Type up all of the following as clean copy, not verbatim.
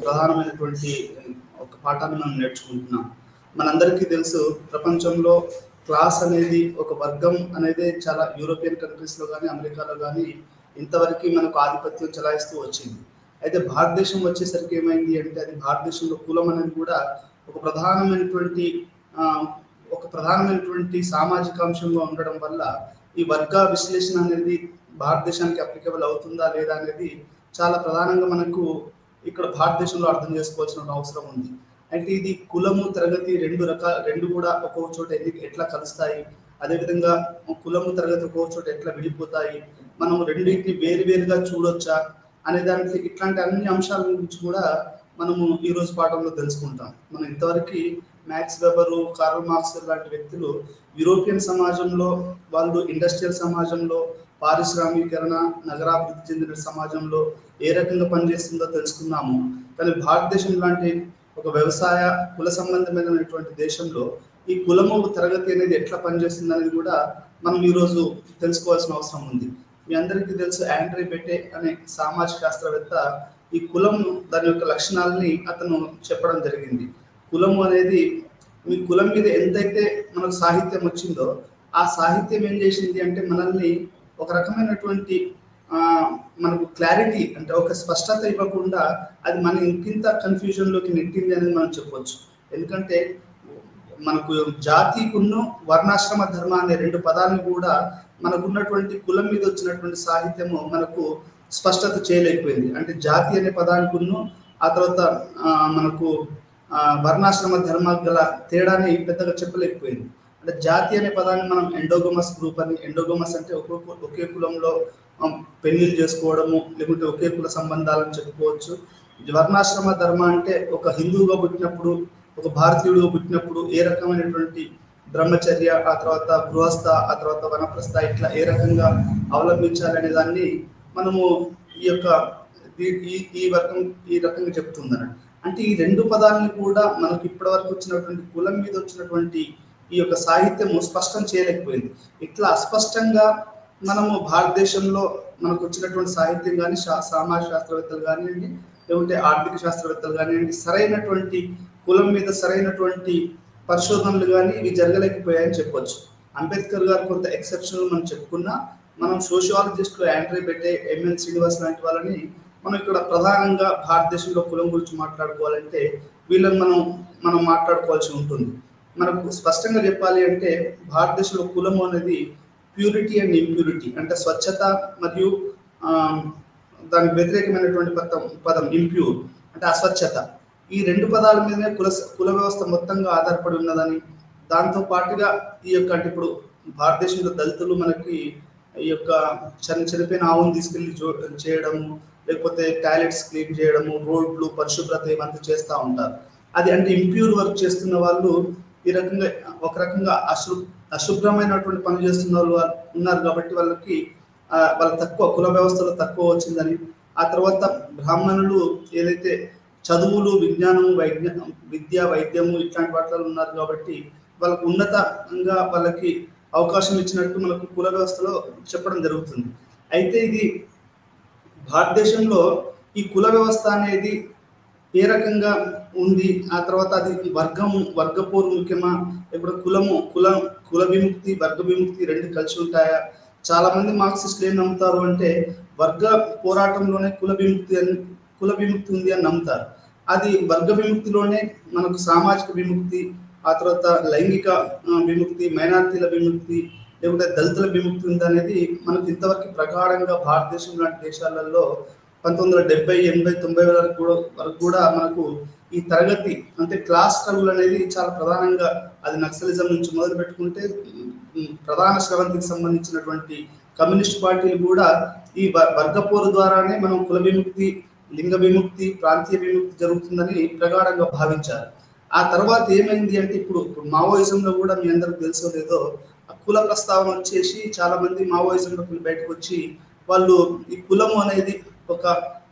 ప్రధానమైనటువంటి ఒక పాఠాన్ని మనం నేర్చుకుంటున్నాం. మనందరికీ తెలుసు, ప్రపంచంలో క్లాస్ అనేది ఒక వర్గం అనేది చాలా యూరోపియన్ కంట్రీస్లో కానీ అమెరికాలో కానీ ఇంతవరకు మనకు ఆధిపత్యం చెలాయిస్తూ వచ్చింది. అయితే భారతదేశం వచ్చేసరికి ఏమైంది అంటే, అది భారతదేశంలో కులం అనేది కూడా ఒక ప్రధానమైనటువంటి సామాజిక అంశంగా ఉండడం వల్ల ఈ వర్గ విశ్లేషణ అనేది భారతదేశానికి అప్లికబుల్ అవుతుందా లేదా అనేది చాలా ప్రధానంగా మనకు ఇక్కడ భారతదేశంలో అర్థం చేసుకోవాల్సిన అవసరం ఉంది. అంటే ఇది కులము తరగతి రెండు కూడా ఒక్కొక్క చోట ఎట్లా కలుస్తాయి, అదేవిధంగా కులము తరగతి ఒక్కొక్క చోట ఎట్లా విడిపోతాయి, మనం రెండింటిని వేరువేరుగా చూడొచ్చా అనే దానికి ఇట్లాంటి అన్ని అంశాల గురించి కూడా మనము ఈరోజు పాఠంలో తెలుసుకుంటాం. మనం ఇంతవరకు మ్యాక్స్ వెబరు, కార్ల్ మార్క్స్ లాంటి వ్యక్తులు యూరోపియన్ సమాజంలో, వాళ్ళు ఇండస్ట్రియల్ సమాజంలో, పారిశ్రామీకరణ, నగరాభివృద్ధి చెందిన సమాజంలో ఏ రకంగా పనిచేస్తుందో తెలుసుకున్నాము. కానీ భారతదేశం లాంటి ఒక వ్యవసాయ కుల సంబంధమైనటువంటి దేశంలో ఈ కులము తరగతి అనేది ఎట్లా పనిచేస్తుంది అనేది కూడా మనం ఈరోజు తెలుసుకోవాల్సిన అవసరం ఉంది. మీ అందరికీ తెలుసు, ఆండ్రే బెటే అనే సామాజిక శాస్త్రవేత్త ఈ కులం దాని యొక్క లక్షణాలని అతను చెప్పడం జరిగింది. కులము అనేది, మీ కులం మీద ఎంతైతే మనకు సాహిత్యం వచ్చిందో ఆ సాహిత్యం ఏం చేసింది అంటే మనల్ని ఒక రకమైనటువంటి మనకు క్లారిటీ అంటే ఒక స్పష్టత ఇవ్వకుండా అది మన ఇంకింత కన్ఫ్యూజన్లోకి నెట్టింది అనేది మనం చెప్పొచ్చు. ఎందుకంటే మనకు జాతికును వర్ణాశ్రమ ధర్మ అనే రెండు పదాలను కూడా మనకున్నటువంటి కులం మీద వచ్చినటువంటి సాహిత్యము మనకు స్పష్టత చేయలేకపోయింది. అంటే జాతి అనే పదానికును ఆ తర్వాత మనకు వర్ణాశ్రమ ధర్మ గల తేడాన్ని పెద్దగా చెప్పలేకపోయింది. అంటే జాతి అనే పదాన్ని మనం ఎండోగమస్ గ్రూప్ అని, ఎండోగమస్ అంటే ఒకే కులంలో పెళ్లిళ్ళు చేసుకోవడము, లేకుంటే ఒకే కుల సంబంధాలను చెప్పుకోవచ్చు. వర్ణాశ్రమ ధర్మ అంటే ఒక హిందువుగా పుట్టినప్పుడు, ఒక భారతీయుడిగా పుట్టినప్పుడు ఏ రకమైనటువంటి బ్రహ్మచర్య, ఆ తర్వాత గృహస్థ, ఆ తర్వాత వనప్రస్థ ఇట్లా ఏ రకంగా అవలంబించాలనే దాన్ని మనము ఈ రకంగా చెప్తుందన్నట్టు. అంటే ఈ రెండు పదాలను కూడా మనకు ఇప్పటి వరకు వచ్చినటువంటి కులం మీద వచ్చినటువంటి ఈ యొక్క సాహిత్యము స్పష్టం చేయలేకపోయింది. ఇట్లా అస్పష్టంగా మనము భారతదేశంలో మనకు వచ్చినటువంటి సాహిత్యం కానీ, సామాజిక శాస్త్రవేత్తలు కానివ్వండి, లేకుంటే ఆర్థిక శాస్త్రవేత్తలు కానివ్వండి, సరైనటువంటి కులం మీద సరైనటువంటి పరిశోధనలు కానీ ఇవి జరగలేకపోయాయని చెప్పొచ్చు. అంబేద్కర్ గారు కొంత ఎక్సెప్షనల్ మనం చెప్పుకున్నా, మనం సోషియాలజిస్టులు ఆండ్రే బెటే, ఎంఎన్ శ్రీనివాస్ లాంటి వాళ్ళని మనం ఇక్కడ ప్రధానంగా భారతదేశంలో కులం గురించి మాట్లాడుకోవాలంటే వీళ్ళని మనం మాట్లాడుకోవాల్సి ఉంటుంది. మనకు స్పష్టంగా చెప్పాలి అంటే భారతదేశంలో కులము అనేది ప్యూరిటీ అండ్ ఇంప్యూరిటీ, అంటే స్వచ్ఛత మరియు దానికి వ్యతిరేకమైనటువంటి పదం ఇంప్యూర్ అంటే అస్వచ్ఛత, ఈ రెండు పదాల మీదనే కుల వ్యవస్థ మొత్తంగా ఆధారపడి ఉన్నదని, దాంతో పాటుగా ఈ యొక్క అంటే ఇప్పుడు భారతదేశంలో దళితులు మనకి ఈ యొక్క చనిపోయిన ఆవును తీసుకెళ్ళి చేయడము, లేకపోతే టాయిలెట్స్ క్లీన్ చేయడము, రోడ్లు పరిశుభ్రత ఇవంతా చేస్తూ ఉంటారు. అది అంటే ఇంప్యూర్ వర్క్ చేస్తున్న వాళ్ళు ఈ రకంగా ఒక రకంగా అశుభ్రమైనటువంటి పని చేస్తున్న వాళ్ళు ఉన్నారు కాబట్టి వాళ్ళ తక్కువ కుల వ్యవస్థలో తక్కువ వచ్చిందని, ఆ తర్వాత బ్రాహ్మణులు ఏదైతే చదువులు, విజ్ఞానము, విద్య, వైద్యము ఇట్లాంటి వాటిలో ఉన్నారు కాబట్టి వాళ్ళకు ఉన్నతంగా వాళ్ళకి అవకాశం ఇచ్చినట్టు మనకు కుల వ్యవస్థలో చెప్పడం జరుగుతుంది. అయితే ఇది భారతదేశంలో ఈ కుల వ్యవస్థ అనేది ఏ రకంగా ఉంది, ఆ తర్వాత అది వర్గపోరు ముఖ్యమా, ఇప్పుడు కుల విముక్తి, వర్గ విముక్తి రెండు కలిసి ఉంటాయా? చాలా మంది మార్క్సిస్టులు ఏం నమ్ముతారు అంటే వర్గ పోరాటంలోనే కుల విముక్తి ఉంది అని నమ్ముతారు. అది వర్గ విముక్తిలోనే మనకు సామాజిక విముక్తి, ఆ తర్వాత లైంగిక విముక్తి, మైనారిటీల విముక్తి, లేకుంటే దళితుల విముక్తి ఉంది అనేది మనకు ఇంతవరకు ప్రగాఢంగా భారతదేశం లాంటి దేశాలలో 1970, 80, 90 వరకు కూడా మనకు ఈ తరగతి అంటే క్లాస్ స్ట్రగుల్ అనేది చాలా ప్రధానంగా, అది నక్సలిజం నుంచి మొదలు పెట్టుకుంటే ప్రధాన స్రవంతికి సంబంధించినటువంటి కమ్యూనిస్ట్ పార్టీలు కూడా ఈ వర్గపోరు ద్వారానే మనం కుల విముక్తి, లింగ విముక్తి, ప్రాంతీయ విముక్తి జరుగుతుందని ప్రగాఢంగా భావించారు. ఆ తర్వాత ఏమైంది అంటే ఇప్పుడు మావోయిజంలో కూడా మీ అందరికి తెలుసో లేదో కుల ప్రస్తావన వచ్చేసి చాలా మంది మావోయిజంలో బయటకు వచ్చి వాళ్ళు ఈ కులము అనేది ఒక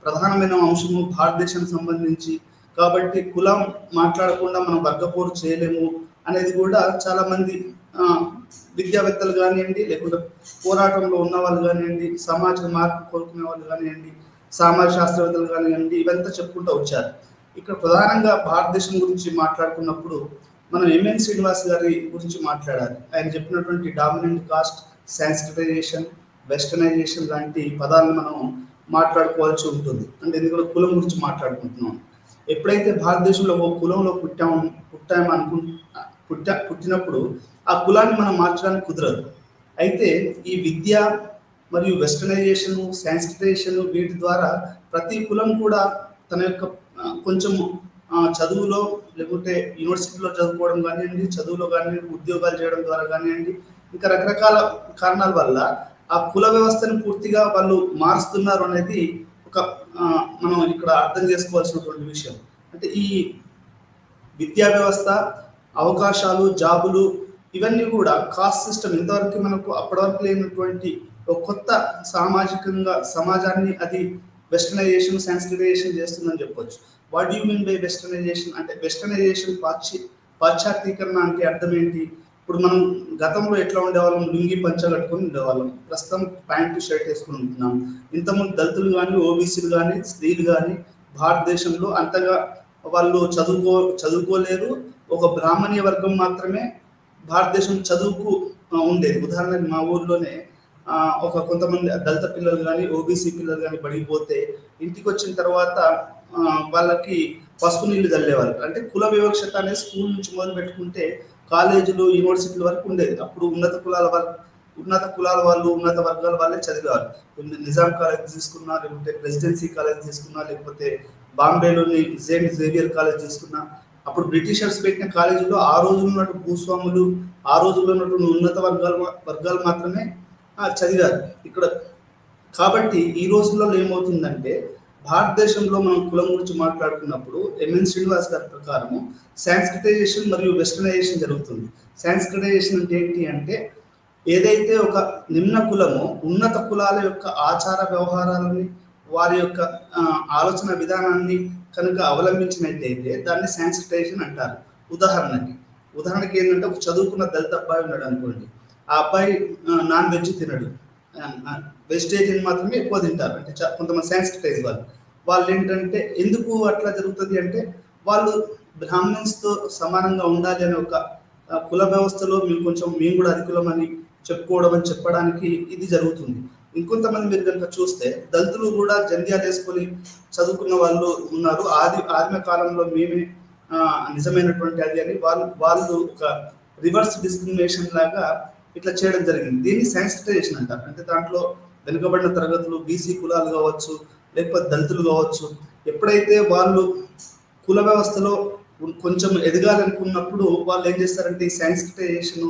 ప్రధానమైన అంశము భారతదేశానికి సంబంధించి, కాబట్టి కులం మాట్లాడకుండా మనం వర్గపోరు చేయలేము అనేది కూడా చాలా మంది విద్యావేత్తలు కానివ్వండి, లేకుంటే పోరాటంలో ఉన్న వాళ్ళు కానివ్వండి, సమాజ మార్పు కోరుకునే వాళ్ళు కానివ్వండి, సామాజిక శాస్త్రవేత్తలు కానివ్వండి, ఇవంతా చెప్పుకుంటూ వచ్చారు. ఇక్కడ ప్రధానంగా భారతదేశం గురించి మాట్లాడుకున్నప్పుడు మనం ఎంఎన్ శ్రీనివాస్ గారి గురించి మాట్లాడాలి. ఆయన చెప్పినటువంటి డామినెంట్ కాస్ట్, సాంస్క్రిటైజేషన్, వెస్టర్నైజేషన్ లాంటి పదాలను మనం మాట్లాడుకోవాల్సి ఉంటుంది. అంటే ఎందుకంటే కులం గురించి మాట్లాడుకుంటున్నాం. ఎప్పుడైతే భారతదేశంలో ఒక కులంలో పుట్టినప్పుడు ఆ కులాన్ని మనం మార్చడానికి కుదరదు. అయితే ఈ విద్య మరియు వెస్టర్నైజేషన్, సాంస్క్రిటైజేషన్ వీటి ద్వారా ప్రతి కులం కూడా తన యొక్క కొంచెం చదువులో లేకుంటే యూనివర్సిటీలో చదువుకోవడం కానివ్వండి, చదువులో కానివ్వండి, ఉద్యోగాలు చేయడం ద్వారా కానివ్వండి, ఇంకా రకరకాల కారణాల వల్ల ఆ కుల వ్యవస్థను పూర్తిగా వాళ్ళు మారుస్తున్నారు అనేది ఒక మనం ఇక్కడ అర్థం చేసుకోవాల్సినటువంటి విషయం. అంటే ఈ విద్యా వ్యవస్థ, అవకాశాలు, జాబులు ఇవన్నీ కూడా కాస్ట్ సిస్టమ్ ఇంతవరకు మనకు అప్పటివరకు లేనటువంటి ఒక కొత్త సామాజికంగా సమాజాన్ని అది వెస్టర్నైజేషన్, సాంస్క్రిటైజేషన్ చేస్తుందని చెప్పొచ్చు. What you mean by westernisation? అంటే వెస్టర్నైజేషన్ పాశ్చాత్యీకరణ అంటే అర్థం ఏంటి? ఇప్పుడు మనం గతంలో ఎట్లా ఉండేవాళ్ళం, లుంగి పంచ కట్టుకొని ఉండేవాళ్ళం, ప్రస్తుతం ప్యాంటు షర్ట్ వేసుకుని ఉంటున్నాం. ఇంతకుముందు దళితులు కానీ, ఓబీసీలు కానీ, స్త్రీలు కానీ భారతదేశంలో అంతగా వాళ్ళు చదువుకోలేరు. ఒక బ్రాహ్మణీయ వర్గం మాత్రమే భారతదేశం చదువుకు ఉండేది. ఉదాహరణకు మా ఊర్లోనే కొంతమంది దళిత పిల్లలు కానీ, ఓబీసీ పిల్లలు కానీ బడిపోతే ఇంటికి వచ్చిన తర్వాత వాళ్ళకి పసుపు నీళ్లు చల్లేవాళ్ళు. అంటే కుల వివక్షత అనేది స్కూల్ నుంచి మొదలు పెట్టుకుంటే కాలేజీలు, యూనివర్సిటీల వరకు ఉండేది. అప్పుడు ఉన్నత కులాల వాళ్ళు, ఉన్నత వర్గాల వాళ్ళే చదివేవారు. నిజాం కాలేజ్ తీసుకున్నా, లేకపోతే ప్రెసిడెన్సీ కాలేజ్ తీసుకున్నా, లేకపోతే బాంబేలోని సెయింట్ జేవియర్ కాలేజ్ తీసుకున్నా, అప్పుడు బ్రిటిషర్స్ పెట్టిన కాలేజీలో ఆ రోజుల్లో ఉన్నట్టు భూస్వాములు, ఆ రోజుల్లో ఉన్నటువంటి ఉన్నత వర్గాలు మాత్రమే చదివారు ఇక్కడ. కాబట్టి ఈ రోజుల్లో ఏమవుతుందంటే భారతదేశంలో మనం కులం గురించి మాట్లాడుకున్నప్పుడు ఎంఎన్ శ్రీనివాస్ గారి ప్రకారము సాంస్క్రిటైజేషన్ మరియు వెస్టర్నైజేషన్ జరుగుతుంది. సాంస్క్రిటైజేషన్ అంటే ఏంటి అంటే ఏదైతే ఒక నిమ్న కులము ఉన్నత కులాల యొక్క ఆచార వ్యవహారాలని, వారి యొక్క ఆలోచన విధానాన్ని కనుక అవలంబించినట్టయితే దాన్ని సాంస్క్రిటైజేషన్ అంటారు. ఉదాహరణకి ఏంటంటే ఒక చదువుకున్న దళిత అబ్బాయి ఉన్నాడు అనుకోండి, ఆ అబ్బాయి నాన్ వెజ్ తినడు, వెజిటేరియన్ మాత్రమే ఎక్కువ తింటారు. అంటే కొంతమంది సాంస్క్రిటైజ్ వాళ్ళు ఏంటంటే ఎందుకు అట్లా జరుగుతుంది అంటే వాళ్ళు బ్రాహ్మణ్స్తో సమానంగా ఉండాలి అనే ఒక కుల వ్యవస్థలో మేము కూడా అధికులం అని చెప్పుకోవడం అని చెప్పడానికి ఇది జరుగుతుంది. ఇంకొంతమంది మీరు కనుక చూస్తే దళితులు కూడా జంధ్యాలు వేసుకొని చదువుకున్న వాళ్ళు ఉన్నారు. ఆదిమ కాలంలో మేమే నిజమైనటువంటి అది అని వాళ్ళు ఒక రివర్స్ డిస్క్రిమినేషన్ లాగా ఇట్లా చేయడం జరిగింది. దీన్ని సాంస్క్రిటైజేషన్ అంటారు. అంటే దాంట్లో వెనుకబడిన తరగతులు, బీసీ కులాలు కావచ్చు, లేకపోతే దళితులు కావచ్చు, ఎప్పుడైతే వాళ్ళు కుల వ్యవస్థలో కొంచెం ఎదగాలనుకున్నప్పుడు వాళ్ళు ఏం చేస్తారంటే ఈ సాంస్క్రిటైజేషన్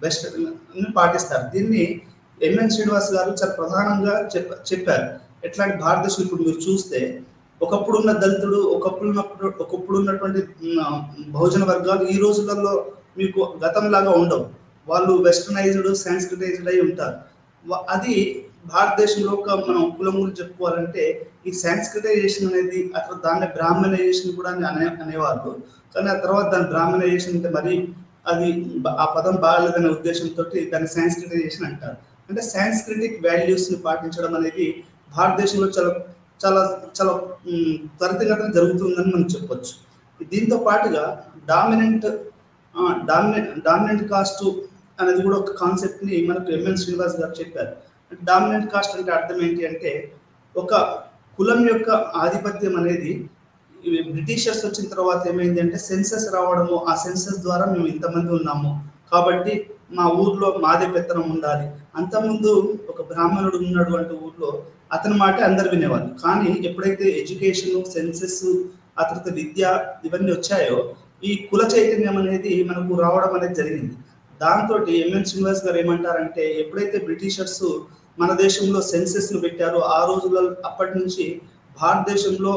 వెస్టర్న్ పాటిస్తారు. దీన్ని ఎంఎన్ శ్రీనివాస్ గారు చాలా ప్రధానంగా చెప్పారు. ఎట్లాంటి భారతదేశం ఇప్పుడు మీరు చూస్తే ఒకప్పుడు ఉన్న దళితుడు, ఒకప్పుడు ఉన్నటువంటి బహుజన వర్గాలు ఈ రోజులలో మీకు గతంలాగా ఉండవు. వాళ్ళు వెస్టర్నైజ్డ్, సాంస్క్రిటైజ్డ్ అయి ఉంటారు. అది భారతదేశంలో మనం కులం గురించి చెప్పుకోవాలంటే ఈ సాంస్క్రిటైజేషన్ అనేది అక్కడ దాన్ని బ్రాహ్మణైజేషన్ కూడా అనేవాళ్ళు. కానీ ఆ తర్వాత దాని బ్రాహ్మణైజేషన్ అంటే మరి అది ఆ పదం బాగలేదనే ఉద్దేశంతో దాన్ని సాంస్క్రిటైజేషన్ అంటారు. అంటే సాంస్క్రిటిక్ వాల్యూస్ని పాటించడం అనేది భారతదేశంలో చాలా చాలా చాలా త్వరితగతిన జరుగుతుందని మనం చెప్పొచ్చు. దీంతో పాటుగా డామినెంట్ కాస్ట్ అనేది కూడా ఒక కాన్సెప్ట్ని మనకు ఎంఎన్ శ్రీనివాస్ గారు చెప్పారు. డామినెంట్ కాస్ట్ అంటే అర్థం ఏంటి అంటే ఒక కులం యొక్క ఆధిపత్యం అనేది బ్రిటిషర్స్ వచ్చిన తర్వాత ఏమైంది అంటే సెన్సస్ రావడము, ఆ సెన్సస్ ద్వారా మేము ఇంతమంది ఉన్నాము కాబట్టి మా ఊర్లో మాదే పెత్తనం ఉండాలి. అంతకుముందు ఒక బ్రాహ్మణుడు ఉన్నాడు అంటే ఊర్లో అతని మాట అందరు వినేవాళ్ళు. కానీ ఎప్పుడైతే ఎడ్యుకేషన్, సెన్సెస్, ఆ తర్వాత విద్య ఇవన్నీ వచ్చాయో ఈ కుల చైతన్యం అనేది మనకు రావడం అనేది జరిగింది. దాంతో ఎంఎన్ శ్రీనివాస్ గారు ఏమంటారంటే ఎప్పుడైతే బ్రిటిషర్స్ మన దేశంలో సెన్సెస్ను పెట్టారో ఆ రోజుల్లో అప్పటి నుంచి భారతదేశంలో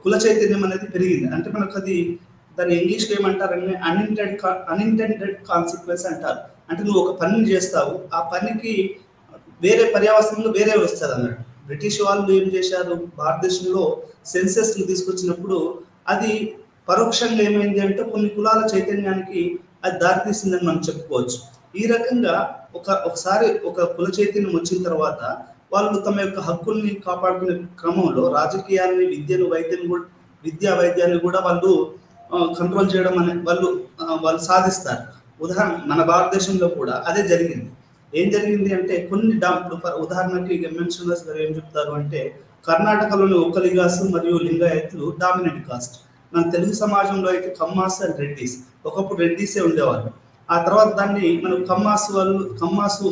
కుల చైతన్యం అనేది పెరిగింది. అంటే మనకు అది దాన్ని ఇంగ్లీష్లో ఏమంటారంటే అన్ఇంటెండెడ్ కాన్సిక్వెన్స్ అంటారు. అంటే నువ్వు ఒక పనిని చేస్తావు, ఆ పనికి వేరే పర్యావసనంలో వేరే వస్తుంది అన్నట్టు. బ్రిటిష్ వాళ్ళు ఏం చేశారు, భారతదేశంలో సెన్సెస్ని తీసుకొచ్చినప్పుడు అది పరోక్షంగా ఏమైంది అంటే కొన్ని కులాల చైతన్యానికి అది దారితీసిందని మనం చెప్పుకోవచ్చు. ఈ రకంగా ఒకసారి ఒక కుల చైతన్యం వచ్చిన తర్వాత వాళ్ళు తమ యొక్క హక్కుల్ని కాపాడుకునే క్రమంలో రాజకీయాన్ని, విద్యను, వైద్యం విద్యా వైద్యాన్ని కూడా వాళ్ళు కంట్రోల్ చేయడం అనే వాళ్ళు సాధిస్తారు. మన భారతదేశంలో కూడా అదే జరిగింది. ఏం జరిగింది అంటే కొన్ని ఉదాహరణకి ఎంఎం శ్రీనివాస్ గారు ఏం చెప్తారు అంటే, కర్ణాటకలోని ఒక్కలిగాసు మరియు లింగాయతులు డామినెంట్ కాస్ట్. మన తెలుగు సమాజంలో అయితే కమ్మాస్ అండ్ రెడ్డిస్, ఒకప్పుడు రెడ్డిసే ఉండేవాళ్ళు. ఆ తర్వాత దాన్ని మనం కమ్మాసు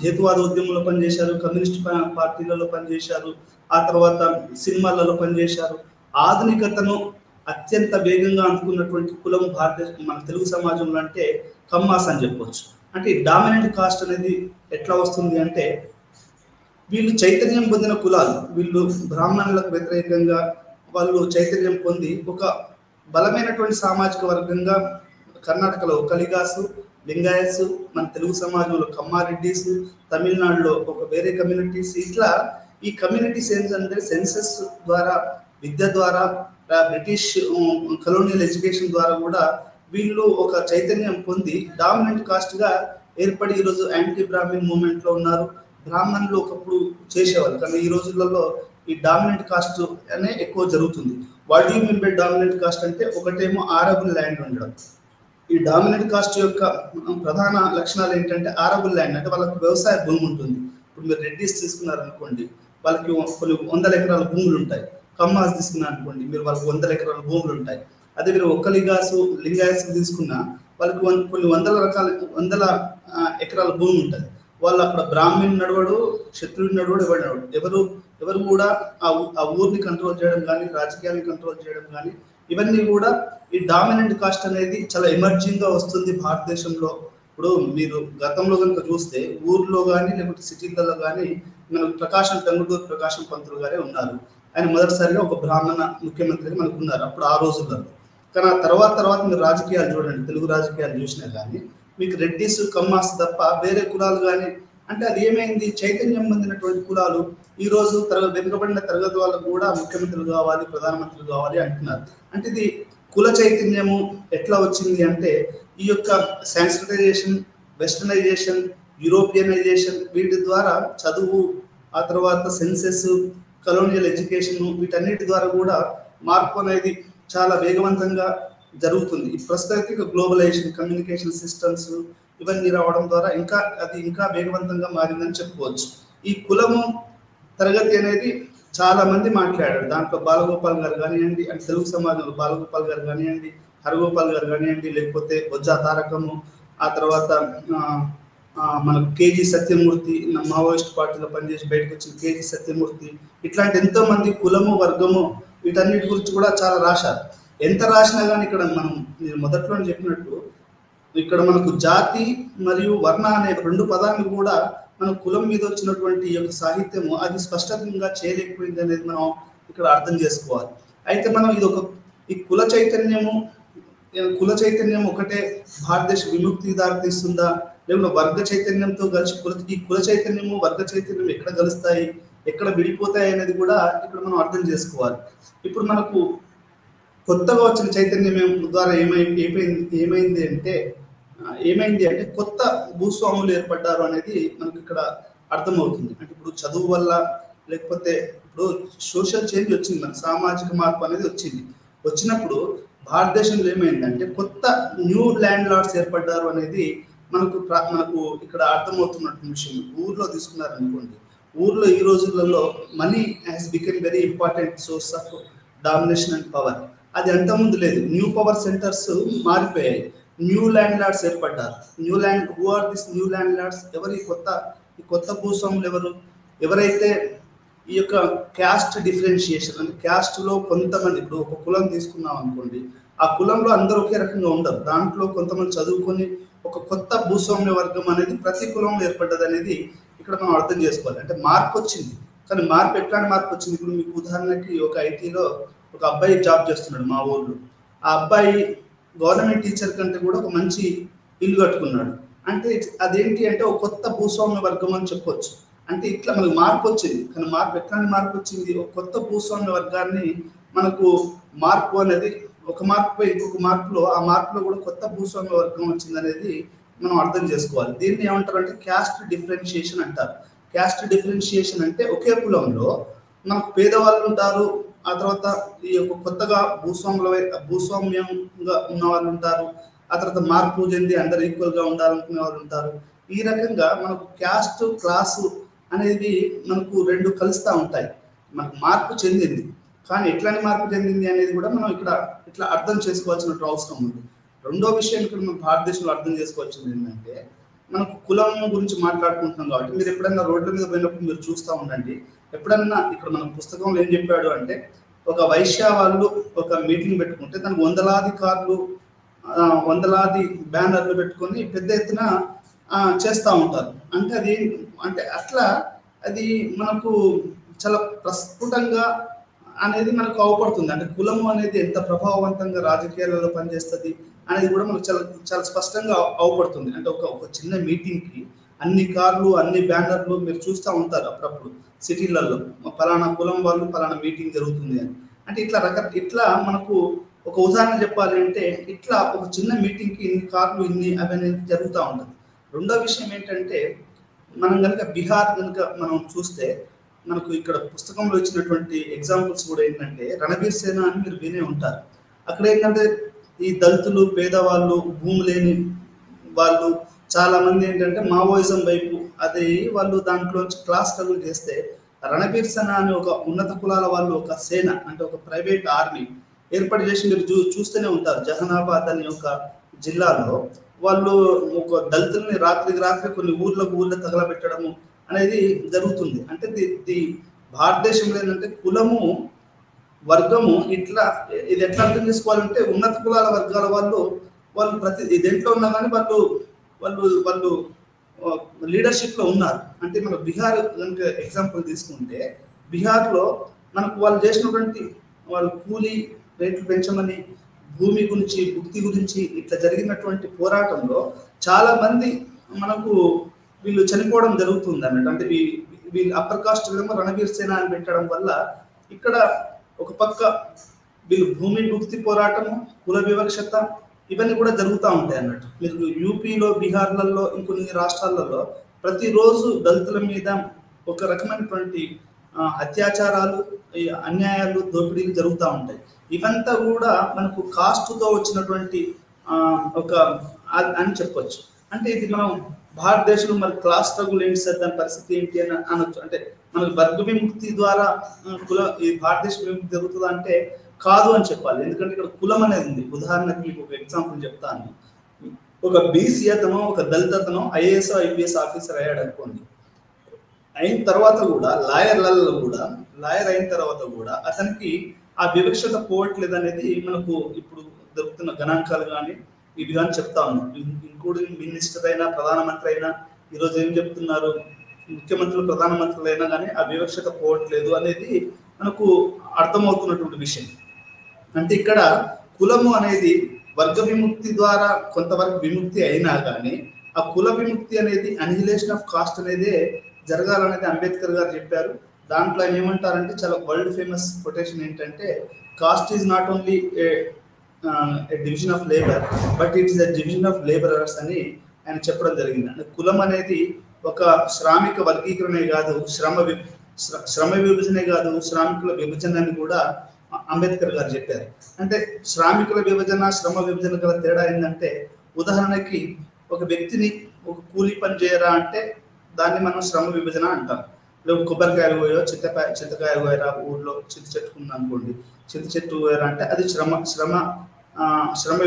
హేతువాద ఉద్యమంలో పనిచేశారు, కమ్యూనిస్ట్ పార్టీలలో పనిచేశారు, ఆ తర్వాత సినిమాలలో పనిచేశారు. ఆధునికతను అత్యంత వేగంగా అందుకున్నటువంటి కులం మన తెలుగు సమాజంలో అంటే కమ్మాస్ అని చెప్పవచ్చు. అంటే డామినెంట్ కాస్ట్ అనేది ఎట్లా వస్తుంది అంటే, వీళ్ళు చైతన్యం పొందిన కులాలు, వీళ్ళు బ్రాహ్మణులకు వ్యతిరేకంగా వాళ్ళు చైతన్యం పొంది ఒక బలమైనటువంటి సామాజిక వర్గంగా కర్ణాటకలో ఒక్కలిగాసు, లింగాయత్స్, మన తెలుగు సమాజంలో కమ్మారెడ్డిస్, తమిళనాడులో ఒక వేరే కమ్యూనిటీస్, ఇట్లా ఈ కమ్యూనిటీస్ ఏంటంటే సెన్సెస్ ద్వారా, విద్య ద్వారా, బ్రిటిష్ కలోనియల్ ఎడ్యుకేషన్ ద్వారా కూడా వీళ్ళు ఒక చైతన్యం పొంది డామినెంట్ కాస్ట్గా ఏర్పడి ఈరోజు యాంటీ బ్రాహ్మణ్ మూవ్మెంట్లో ఉన్నారు. బ్రాహ్మణులు ఒకప్పుడు చేసేవాళ్ళు, కానీ ఈ రోజులలో ఈ డామినెంట్ కాస్ట్ అనే ఎక్కువ జరుగుతుంది. What you mean by dominant cost అంటే, ఒకటేమో ఆరబుల్ ల్యాండ్ ఉండడం. ఈ డామినెంట్ కాస్ట్ యొక్క ప్రధాన లక్షణాలు ఏంటంటే, ఆరబుల్ ల్యాండ్ అంటే వాళ్ళకి వ్యవసాయ భూమి ఉంటుంది. ఇప్పుడు మీరు రెడ్డిస్ తీసుకున్నారనుకోండి, వాళ్ళకి కొన్ని 100 ఎకరాల భూములు ఉంటాయి. కమ్మాస్ తీసుకున్నారు అనుకోండి, మీరు వాళ్ళకి 100 ఎకరాల భూములు ఉంటాయి. అదే మీరు ఒక్కలిగాసు, లింగాయస్ తీసుకున్నా వాళ్ళకి కొన్ని వందల ఎకరాల భూమి ఉంటుంది. వాళ్ళు అక్కడ బ్రాహ్మణ్ నడవడు, క్షత్రుడు నడవడు, ఎవరు కూడా ఆ ఊరిని కంట్రోల్ చేయడం కానీ, రాజకీయాన్ని కంట్రోల్ చేయడం కానీ, ఇవన్నీ కూడా ఈ డామినెంట్ కాస్ట్ అనేది చాలా ఎమర్జింగ్ గా వస్తుంది భారతదేశంలో. ఇప్పుడు మీరు గతంలో కనుక చూస్తే ఊర్లో కానీ లేకపోతే సిటీలలో కానీ మనకు ప్రకాశం పంతులు గారే ఉన్నారు. ఆయన మొదటిసారిగా ఒక బ్రాహ్మణ ముఖ్యమంత్రిగా మనకు ఉన్నారు అప్పుడు ఆ రోజుల్లో. కానీ ఆ తర్వాత మీరు రాజకీయాలు చూడండి, తెలుగు రాజకీయాలు చూసినా కానీ మీకు రెడ్డిస్, కమ్మాస్ తప్ప వేరే కులాలు కానీ, అంటే అది ఏమైంది, చైతన్యం పొందినటువంటి కులాలు ఈ రోజు వెనుకబడిన తరగతి వాళ్ళకు కూడా ముఖ్యమంత్రులు కావాలి, ప్రధానమంత్రులు కావాలి అంటున్నారు. అంటే ఇది కుల చైతన్యము ఎట్లా వచ్చింది అంటే, ఈ యొక్క సాంస్క్రిటైజేషన్, వెస్టర్నైజేషన్, యూరోపియనైజేషన్, వీటి ద్వారా చదువు, ఆ తర్వాత సెన్సెస్, కలోనియల్ ఎడ్యుకేషన్, వీటన్నిటి ద్వారా కూడా మార్పు అనేది చాలా వేగవంతంగా జరుగుతుంది. ఈ ప్రస్తుతానికి గ్లోబలైజేషన్, కమ్యూనికేషన్ సిస్టమ్స్ ఇవన్నీ రావడం ద్వారా ఇంకా వేగవంతంగా మారిందని చెప్పుకోవచ్చు. ఈ కులము తరగతి అనేది చాలా మంది మాట్లాడారు. దాంట్లో బాలగోపాల్ గారు కానివ్వండి, అంటే తెలుగు సమాజంలో బాలగోపాల్ గారు కానివ్వండి, హరగోపాల్ గారు కానివ్వండి, లేకపోతే బొజ్జా తారకము, ఆ తర్వాత మనకు కేజీ సత్యమూర్తి, మావోయిస్ట్ పార్టీలో పనిచేసి బయటకు వచ్చిన కేజీ సత్యమూర్తి, ఇట్లాంటి ఎంతో మంది కులము, వర్గము, వీటన్నిటి గురించి కూడా చాలా రాశారు. ఎంత రాసినా కానీ ఇక్కడ నేను మొదట్లో చెప్పినట్టు, ఇక్కడ మనకు జాతి మరియు వర్ణ అనే 2 పదాలు కూడా మన కులం మీద వచ్చినటువంటి ఈ యొక్క సాహిత్యము అది స్పష్టంగా చేయలేకపోయింది అనేది మనం ఇక్కడ అర్థం చేసుకోవాలి. అయితే మనం ఈ కుల చైతన్యం ఒకటే భారతదేశ విముక్తికి దారితీస్తుందా, లేకుంటే వర్గ చైతన్యంతో కలిసి ఈ కుల చైతన్యము, వర్గ చైతన్యం ఎక్కడ కలుస్తాయి, ఎక్కడ విడిపోతాయి అనేది కూడా ఇక్కడ మనం అర్థం చేసుకోవాలి. ఇప్పుడు మనకు కొత్తగా వచ్చిన చైతన్యం ద్వారా ఏమైంది అంటే కొత్త భూస్వాములు ఏర్పడ్డారు అనేది మనకు ఇక్కడ అర్థమవుతుంది. అంటే ఇప్పుడు చదువు వల్ల, లేకపోతే ఇప్పుడు సోషల్ చేంజ్ వచ్చింది, మన సామాజిక మార్పు అనేది వచ్చినప్పుడు భారతదేశంలో ఏమైందంటే కొత్త న్యూ ల్యాండ్ లార్డ్స్ ఏర్పడ్డారు అనేది మనకు ఇక్కడ అర్థమవుతున్నటువంటి విషయం. ఊర్లో తీసుకున్నారనుకోండి, ఊర్లో ఈ రోజులలో money has become very important source of domination and power. అది అంతకుముందు లేదు. న్యూ పవర్ సెంటర్స్ మారిపోయాయి, న్యూ ల్యాండ్ లార్డ్స్ ఏర్పడ్డారు. Who are this new landlords? ఎవరు ఈ కొత్త భూస్వాములు? ఎవరైతే ఈ యొక్క క్యాస్ట్ డిఫరెన్షియేషన్, అంటే క్యాస్ట్లో కొంతమంది, ఇప్పుడు ఒక కులం తీసుకున్నాం అనుకోండి, ఆ కులంలో అందరూ ఒకే రకంగా ఉండరు. దాంట్లో కొంతమంది చదువుకొని ఒక కొత్త భూస్వామ్య వర్గం అనేది ప్రతి కులంలో ఏర్పడ్డది అనేది ఇక్కడ మనం అర్థం చేసుకోవాలి. అంటే మార్పు వచ్చింది, కానీ ఎట్లాంటి మార్పు వచ్చింది? ఇప్పుడు మీకు ఉదాహరణకి ఒక ఐటీలో ఒక అబ్బాయి జాబ్ చేస్తున్నాడు మా ఊళ్ళో. ఆ అబ్బాయి గవర్నమెంట్ టీచర్ కంటే కూడా ఒక మంచి ఇల్లు కట్టుకున్నాడు. అంటే అదేంటి అంటే ఒక కొత్త భూస్వామ్య వర్గం అని చెప్పొచ్చు. అంటే ఇట్లా మనకు మార్పు వచ్చింది, కానీ ఎట్లాంటి మార్పు వచ్చింది? ఒక కొత్త భూస్వామ్య వర్గాన్ని మనకు మార్పు అనేది ఒక మార్పుపై ఇంకొక మార్పులో, ఆ మార్పులో కూడా కొత్త భూస్వామ్య వర్గం వచ్చింది అనేది మనం అర్థం చేసుకోవాలి. దీన్ని ఏమంటారు అంటే క్యాస్ట్ డిఫరెన్షియేషన్ అంటారు. క్యాస్ట్ డిఫరెన్షియేషన్ అంటే ఒకే కులంలో మనకు పేదవాళ్ళు ఉంటారు, ఆ తర్వాత ఈ యొక్క కొత్తగా భూస్వామ్యంగా ఉన్న వాళ్ళు ఉంటారు, ఆ తర్వాత మార్పు చెంది అందరు ఈక్వల్గా ఉండాలనుకునే వాళ్ళు ఉంటారు. ఈ రకంగా మనకు క్యాస్ట్ క్లాసు అనేది మనకు రెండు కలుస్తూ ఉంటాయి. మనకు మార్పు చెందింది, కానీ ఎట్లాంటి మార్పు చెందింది అనేది కూడా మనం ఇక్కడ ఇట్లా అర్థం చేసుకోవాల్సిన అవసరం ఉంది. రెండో విషయం ఇక్కడ మనం భారతదేశంలో అర్థం చేసుకోవాల్సింది ఏంటంటే, మనకు కులం గురించి మాట్లాడుకుంటున్నాం కాబట్టి మీరు ఎప్పుడైనా రోడ్ల మీద పోయినప్పుడు మీరు చూస్తూ ఉండండి. ఎప్పుడన్నా ఇక్కడ మన పుస్తకంలో ఏం చెప్పాడు అంటే, ఒక వైశ్య వాళ్ళు ఒక మీటింగ్ పెట్టుకుంటే దానికి వందలాది బ్యానర్లు పెట్టుకొని పెద్ద ఎత్తున చేస్తూ ఉంటారు. అంటే అది అంటే అట్లా అది మనకు చాలా ప్రస్ఫుటంగా అనేది మనకు అవపడుతుంది. అంటే కులము అనేది ఎంత ప్రభావవంతంగా రాజకీయాలలో పనిచేస్తుంది అనేది కూడా మనకు చాలా చాలా స్పష్టంగా అవపడుతుంది. అంటే ఒక చిన్న మీటింగ్కి అన్ని కార్లు అన్ని బ్యానర్లు మీరు చూస్తూ ఉంటారు అప్పుడప్పుడు సిటీలలో, ఫలానా కులం వాళ్ళు ఫలానా మీటింగ్ జరుగుతుంది అని. అంటే ఇట్లా మనకు ఒక ఉదాహరణ చెప్పాలి అంటే, ఇట్లా ఒక చిన్న మీటింగ్కి ఇన్ని కార్లు ఇన్ని అవి అనేది జరుగుతూ ఉంటుంది. రెండో విషయం ఏంటంటే, మనం కనుక బీహార్ కనుక మనం చూస్తే మనకు ఇక్కడ పుస్తకంలో ఇచ్చినటువంటి ఎగ్జాంపుల్స్ కూడా ఏంటంటే, రణబీర్ సేన అని మీరు వినే ఉంటారు. అక్కడ ఏంటంటే ఈ దళితులు, పేదవాళ్ళు, భూమి లేని వాళ్ళు చాలా మంది ఏంటంటే మావోయిజం వైపు అది వాళ్ళు దాంట్లోంచి క్లాస్ స్ట్రగుల్ చేస్తే, రణబీర్ సేన అనే ఒక ఉన్నత కులాల వాళ్ళు ఒక సేన అంటే ఒక ప్రైవేట్ ఆర్మీ ఏర్పాటు చేసి మీరు చూస్తూనే ఉంటారు. జహనాబాద్ అనే ఒక జిల్లాలో వాళ్ళు ఒక దళితుల్ని రాత్రికి రాత్రి కొన్ని ఊర్లో తగలబెట్టడము అనేది జరుగుతుంది. అంటే భారతదేశంలో ఏంటంటే కులము వర్గము ఇది ఎట్లా అర్థం చేసుకోవాలంటే, ఉన్నత కులాల వర్గాల వాళ్ళు ప్రతి దేంట్లో ఉన్నా కానీ వాళ్ళు లీడర్షిప్లో ఉన్నారు. అంటే మన బీహార్ కనుక ఎగ్జాంపుల్ తీసుకుంటే, బీహార్లో మనకు వాళ్ళు చేసినటువంటి వాళ్ళు కూలీ రేట్లు పెంచమని, భూమి గురించి, భుక్తి గురించి ఇట్లా జరిగినటువంటి పోరాటంలో చాలా మంది మనకు వీళ్ళు చనిపోవడం జరుగుతుంది అన్నట్టు. అంటే వీళ్ళు అప్పర్ కాస్ట్ ఏమో రణబీర్ సేన అని పెట్టడం వల్ల ఇక్కడ ఒక పక్క వీళ్ళు భూమి భుక్తి పోరాటము, కుల వివక్షత ఇవన్నీ కూడా జరుగుతూ ఉంటాయి అన్నట్టు. మీరు యూపీలో, బీహార్లలో, ఇంకొన్ని రాష్ట్రాలలో ప్రతిరోజు దళితుల మీద ఒక రకమైనటువంటి అత్యాచారాలు, అన్యాయాలు, దోపిడీలు జరుగుతూ ఉంటాయి. ఇవంతా కూడా మనకు కాస్ట్తో వచ్చినటువంటి ఒక అని చెప్పొచ్చు. అంటే ఇది మనం భారతదేశంలో మరి క్లాస్ స్ట్రగుల్ ఏంటి సార్, దాని పరిస్థితి ఏంటి అని అనొచ్చు. అంటే మనకు వర్గ విముక్తి ద్వారా ఈ భారతదేశ విముక్తి జరుగుతుందా అంటే కాదు అని చెప్పాలి. ఎందుకంటే ఇక్కడ కులం అనేది ఉంది. ఉదాహరణకి మీకు ఒక ఎగ్జాంపుల్ చెప్తాను. ఒక బీసీ అతను, ఒక దళిత అతను ఐఏఎస్ ఐపీఎస్ ఆఫీసర్ అయ్యాడు అనుకోండి. అయిన తర్వాత కూడా లాయర్ అయిన తర్వాత కూడా అతనికి ఆ వివక్షత పోవట్లేదు అనేది మనకు ఇప్పుడు దొరుకుతున్న గణాంకాలు కానీ ఇవి కానీ చెప్తా ఉన్నాం. ఇంక్లూడింగ్ మినిస్టర్ అయినా, ప్రధానమంత్రి అయినా ఈరోజు ఏం చెప్తున్నారు, ముఖ్యమంత్రులు, ప్రధానమంత్రులు అయినా కానీ ఆ వివక్షత పోవట్లేదు అనేది మనకు అర్థమవుతున్నటువంటి విషయం. అంటే ఇక్కడ కులము అనేది వర్గ విముక్తి ద్వారా కొంతవరకు విముక్తి అయినా కానీ ఆ కుల విముక్తి అనేది అనిహిలేషన్ ఆఫ్ కాస్ట్ అనేది జరగాలనేది అంబేద్కర్ గారు చెప్పారు. దాంట్లో ఆయన ఏమంటారంటే, చాలా వరల్డ్ ఫేమస్ కొటేషన్ ఏంటంటే, cost is not only A division of labour but it is a division of labourers అని ఆయన చెప్పడం జరిగింది. అంటే కులం అనేది ఒక శ్రామిక వర్గీకరణే కాదు, శ్రమ విభజనే కాదు, శ్రామికుల విభజన అని కూడా అంబేద్కర్ గారు చెప్పారు. అంటే శ్రామికుల విభజన, శ్రమ విభజన గల తేడా ఏంటంటే, ఉదాహరణకి ఒక వ్యక్తిని ఒక కూలీ పని చేయరా అంటే దాన్ని మనం శ్రమ విభజన అంటాం. లేదు కొబ్బరికాయలు పోయో, చింతకాయలు పోయారా, ఊళ్ళో చింత చెట్టుకుంది అనుకోండి, చింత చెట్టు పోయారా అంటే అది శ్రమ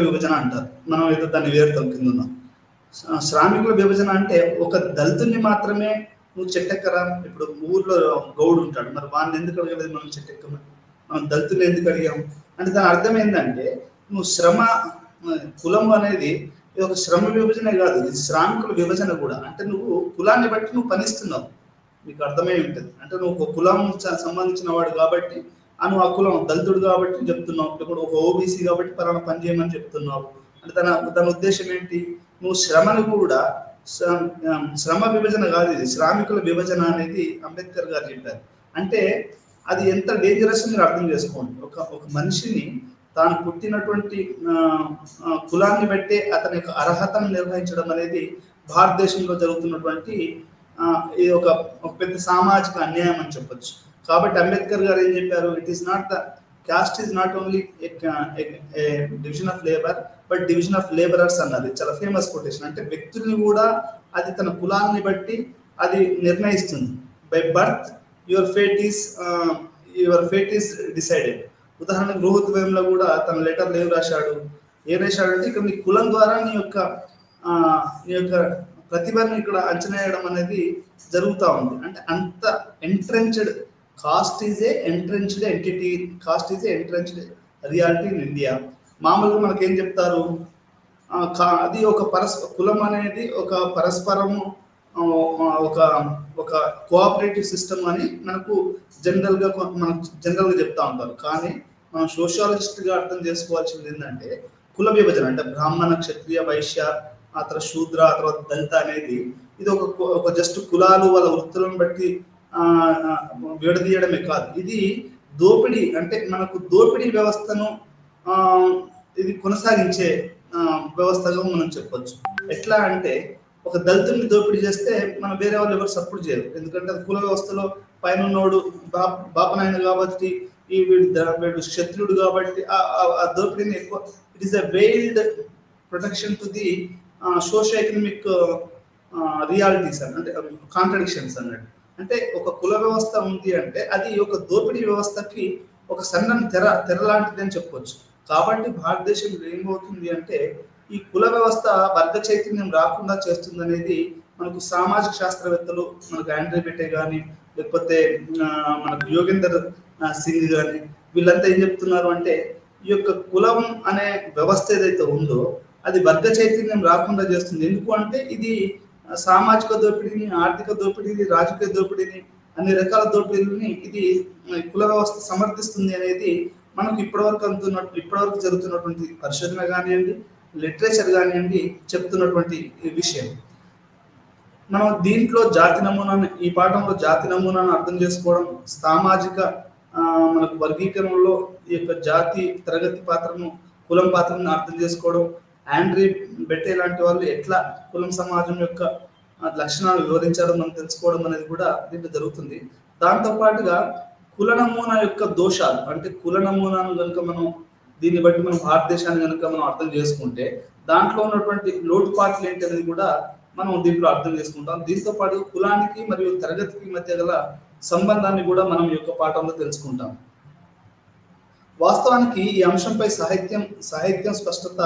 విభజన అంటారు. మనం ఏదో దాన్ని వేరుతాం కింద ఉన్నాం. శ్రామికుల విభజన అంటే ఒక దళితుల్ని మాత్రమే నువ్వు చెట్టెక్కరా, ఇప్పుడు ఊర్లో గౌడు ఉంటాడు, మరి వాడిని ఎందుకు అడగలేదు మనం చెట్టెక్కమని, మనం దళితులు ఎందుకు అడిగాము అంటే దాని అర్థం ఏంటంటే, నువ్వు కులం అనేది ఇది ఒక శ్రమ విభజనే కాదు, ఇది శ్రామికుల విభజన కూడా. అంటే నువ్వు కులాన్ని బట్టి నువ్వు పనిస్తున్నావు, మీకు అర్థమై ఉంటుంది. అంటే నువ్వు ఒక కులం సంబంధించిన వాడు కాబట్టి నువ్వు ఆ కులం దళితుడు కాబట్టి చెప్తున్నావు, ఇప్పుడు ఒక ఓబీసీ కాబట్టి పలానా పని చేయమని చెప్తున్నావు. అంటే దాని ఉద్దేశం ఏంటి, నువ్వు శ్రమను కూడా శ్రమ విభజన కాదు, ఇది శ్రామికుల విభజన అనేది అంబేద్కర్ గారు చెప్పారు. అంటే అది ఎంత డేంజరస్ మీరు అర్థం చేసుకోండి. ఒక మనిషిని తాను పుట్టినటువంటి కులాన్ని బట్టే అతని యొక్క అర్హతను నిర్వహించడం అనేది భారతదేశంలో జరుగుతున్నటువంటి ఇది ఒక పెద్ద సామాజిక అన్యాయం అని చెప్పొచ్చు. కాబట్టి అంబేద్కర్ గారు ఏం చెప్పారు, it is not the cast is not only division of labour but division of labourers అన్నది చాలా ఫేమస్ కొటేషన్. అంటే వ్యక్తుల్ని కూడా అది తన కులాన్ని బట్టి అది నిర్ణయిస్తుంది. By birth your fate is decided. ఉదాహరణకు రోహిత్ వేముల కూడా తన లెటర్లో ఏం రాశాడు, అంటే ఇక్కడ నీ కులం ద్వారా నీ యొక్క ప్రతిభను ఇక్కడ అంచనా వేయడం అనేది జరుగుతూ ఉంది. అంటే అంత entrenched cost is a entrenched entity, cost is a entrenched reality in India. మామూలుగా మనకేం చెప్తారు, అది ఒక కులం అనేది ఒక పరస్పరము ఒక కోఆపరేటివ్ సిస్టమ్ అని మనకు జనరల్గా చెప్తా ఉంటారు. కానీ మనం సోషియాలజిస్ట్గా అర్థం చేసుకోవాల్సింది ఏంటంటే కుల విభజన అంటే బ్రాహ్మణ, క్షత్రియ, వైశ్య, ఆ తర్వాత శూద్ర, ఆ తర్వాత దళిత అనేది ఇది ఒక జస్ట్ కులాలు వాళ్ళ వృత్తులను బట్టి విడదీయడమే కాదు, ఇది దోపిడీ, అంటే మనకు దోపిడీ వ్యవస్థను ఇది కొనసాగించే వ్యవస్థగా మనం చెప్పొచ్చు. ఎట్లా అంటే ఒక దళితుల్ని దోపిడీ చేస్తే మనం వేరే వాళ్ళు ఎవరు సపోర్ట్ చేయరు, ఎందుకంటే అది కుల వ్యవస్థలో పైన ఉన్నోడు బాపనాయన కాబట్టి, ఈ వీడు క్షత్రుడు కాబట్టి ఆ దోపిడీని ఎక్కువ, it is a veiled protection to the socio economic realities అంటే కాంట్రడిక్షన్స్ అన్నట్టు. అంటే ఒక కుల వ్యవస్థ ఉంది అంటే అది ఒక దోపిడీ వ్యవస్థకి ఒక సన్నని తెర లాంటిది అని చెప్పొచ్చు. కాబట్టి భారతదేశంలో ఏమవుతుంది అంటే ఈ కుల వ్యవస్థ వర్గ చైతన్యం రాకుండా చేస్తుంది అనేది మనకు సామాజిక శాస్త్రవేత్తలు, మనకు ఆండ్రే బెటే కానీ లేకపోతే మనకు యోగేందర్ సింగ్ కానీ వీళ్ళంతా ఏం చెప్తున్నారు అంటే ఈ యొక్క కులం అనే వ్యవస్థ ఏదైతే ఉందో అది వర్గ చైతన్యం రాకుండా చేస్తుంది. ఎందుకు అంటే ఇది సామాజిక దోపిడీని, ఆర్థిక దోపిడీని, రాజకీయ దోపిడీని, అన్ని రకాల దోపిడీలని ఇది కుల వ్యవస్థ సమర్థిస్తుంది అనేది మనకు ఇప్పటివరకు జరుగుతున్నటువంటి పరిశోధన కానివ్వండి, లిటరేచర్ కానివ్వండి చెప్తున్నటువంటి విషయం. మనం దీంట్లో జాతి నమూనాను, ఈ పాఠంలో జాతి నమూనాను అర్థం చేసుకోవడం, సామాజిక మనకు వర్గీకరణలో ఈ యొక్క జాతి తరగతి పాత్రను, కులం పాత్రను అర్థం చేసుకోవడం, ఆండ్రీ బెటే లాంటి వాళ్ళు ఎట్లా కులం సమాజం యొక్క లక్షణాలు వివరించారో మనం తెలుసుకోవడం అనేది కూడా దీంట్లో జరుగుతుంది. దాంతోపాటుగా కుల నమూనా యొక్క దోషాలు, అంటే కుల నమూనాను కనుక మనం దీన్ని బట్టి మనం భారతదేశాన్ని కనుక మనం అర్థం చేసుకుంటే దాంట్లో ఉన్నటువంటి లోటుపాట్లు ఏంటి అనేది కూడా మనం దీంట్లో అర్థం చేసుకుంటాం. దీంతో పాటు కులానికి మరియు తరగతికి మధ్య గల సంబంధాన్ని కూడా మనం ఈ యొక్క పాఠంలో తెలుసుకుంటాం. వాస్తవానికి ఈ అంశంపై సాహిత్యం స్పష్టత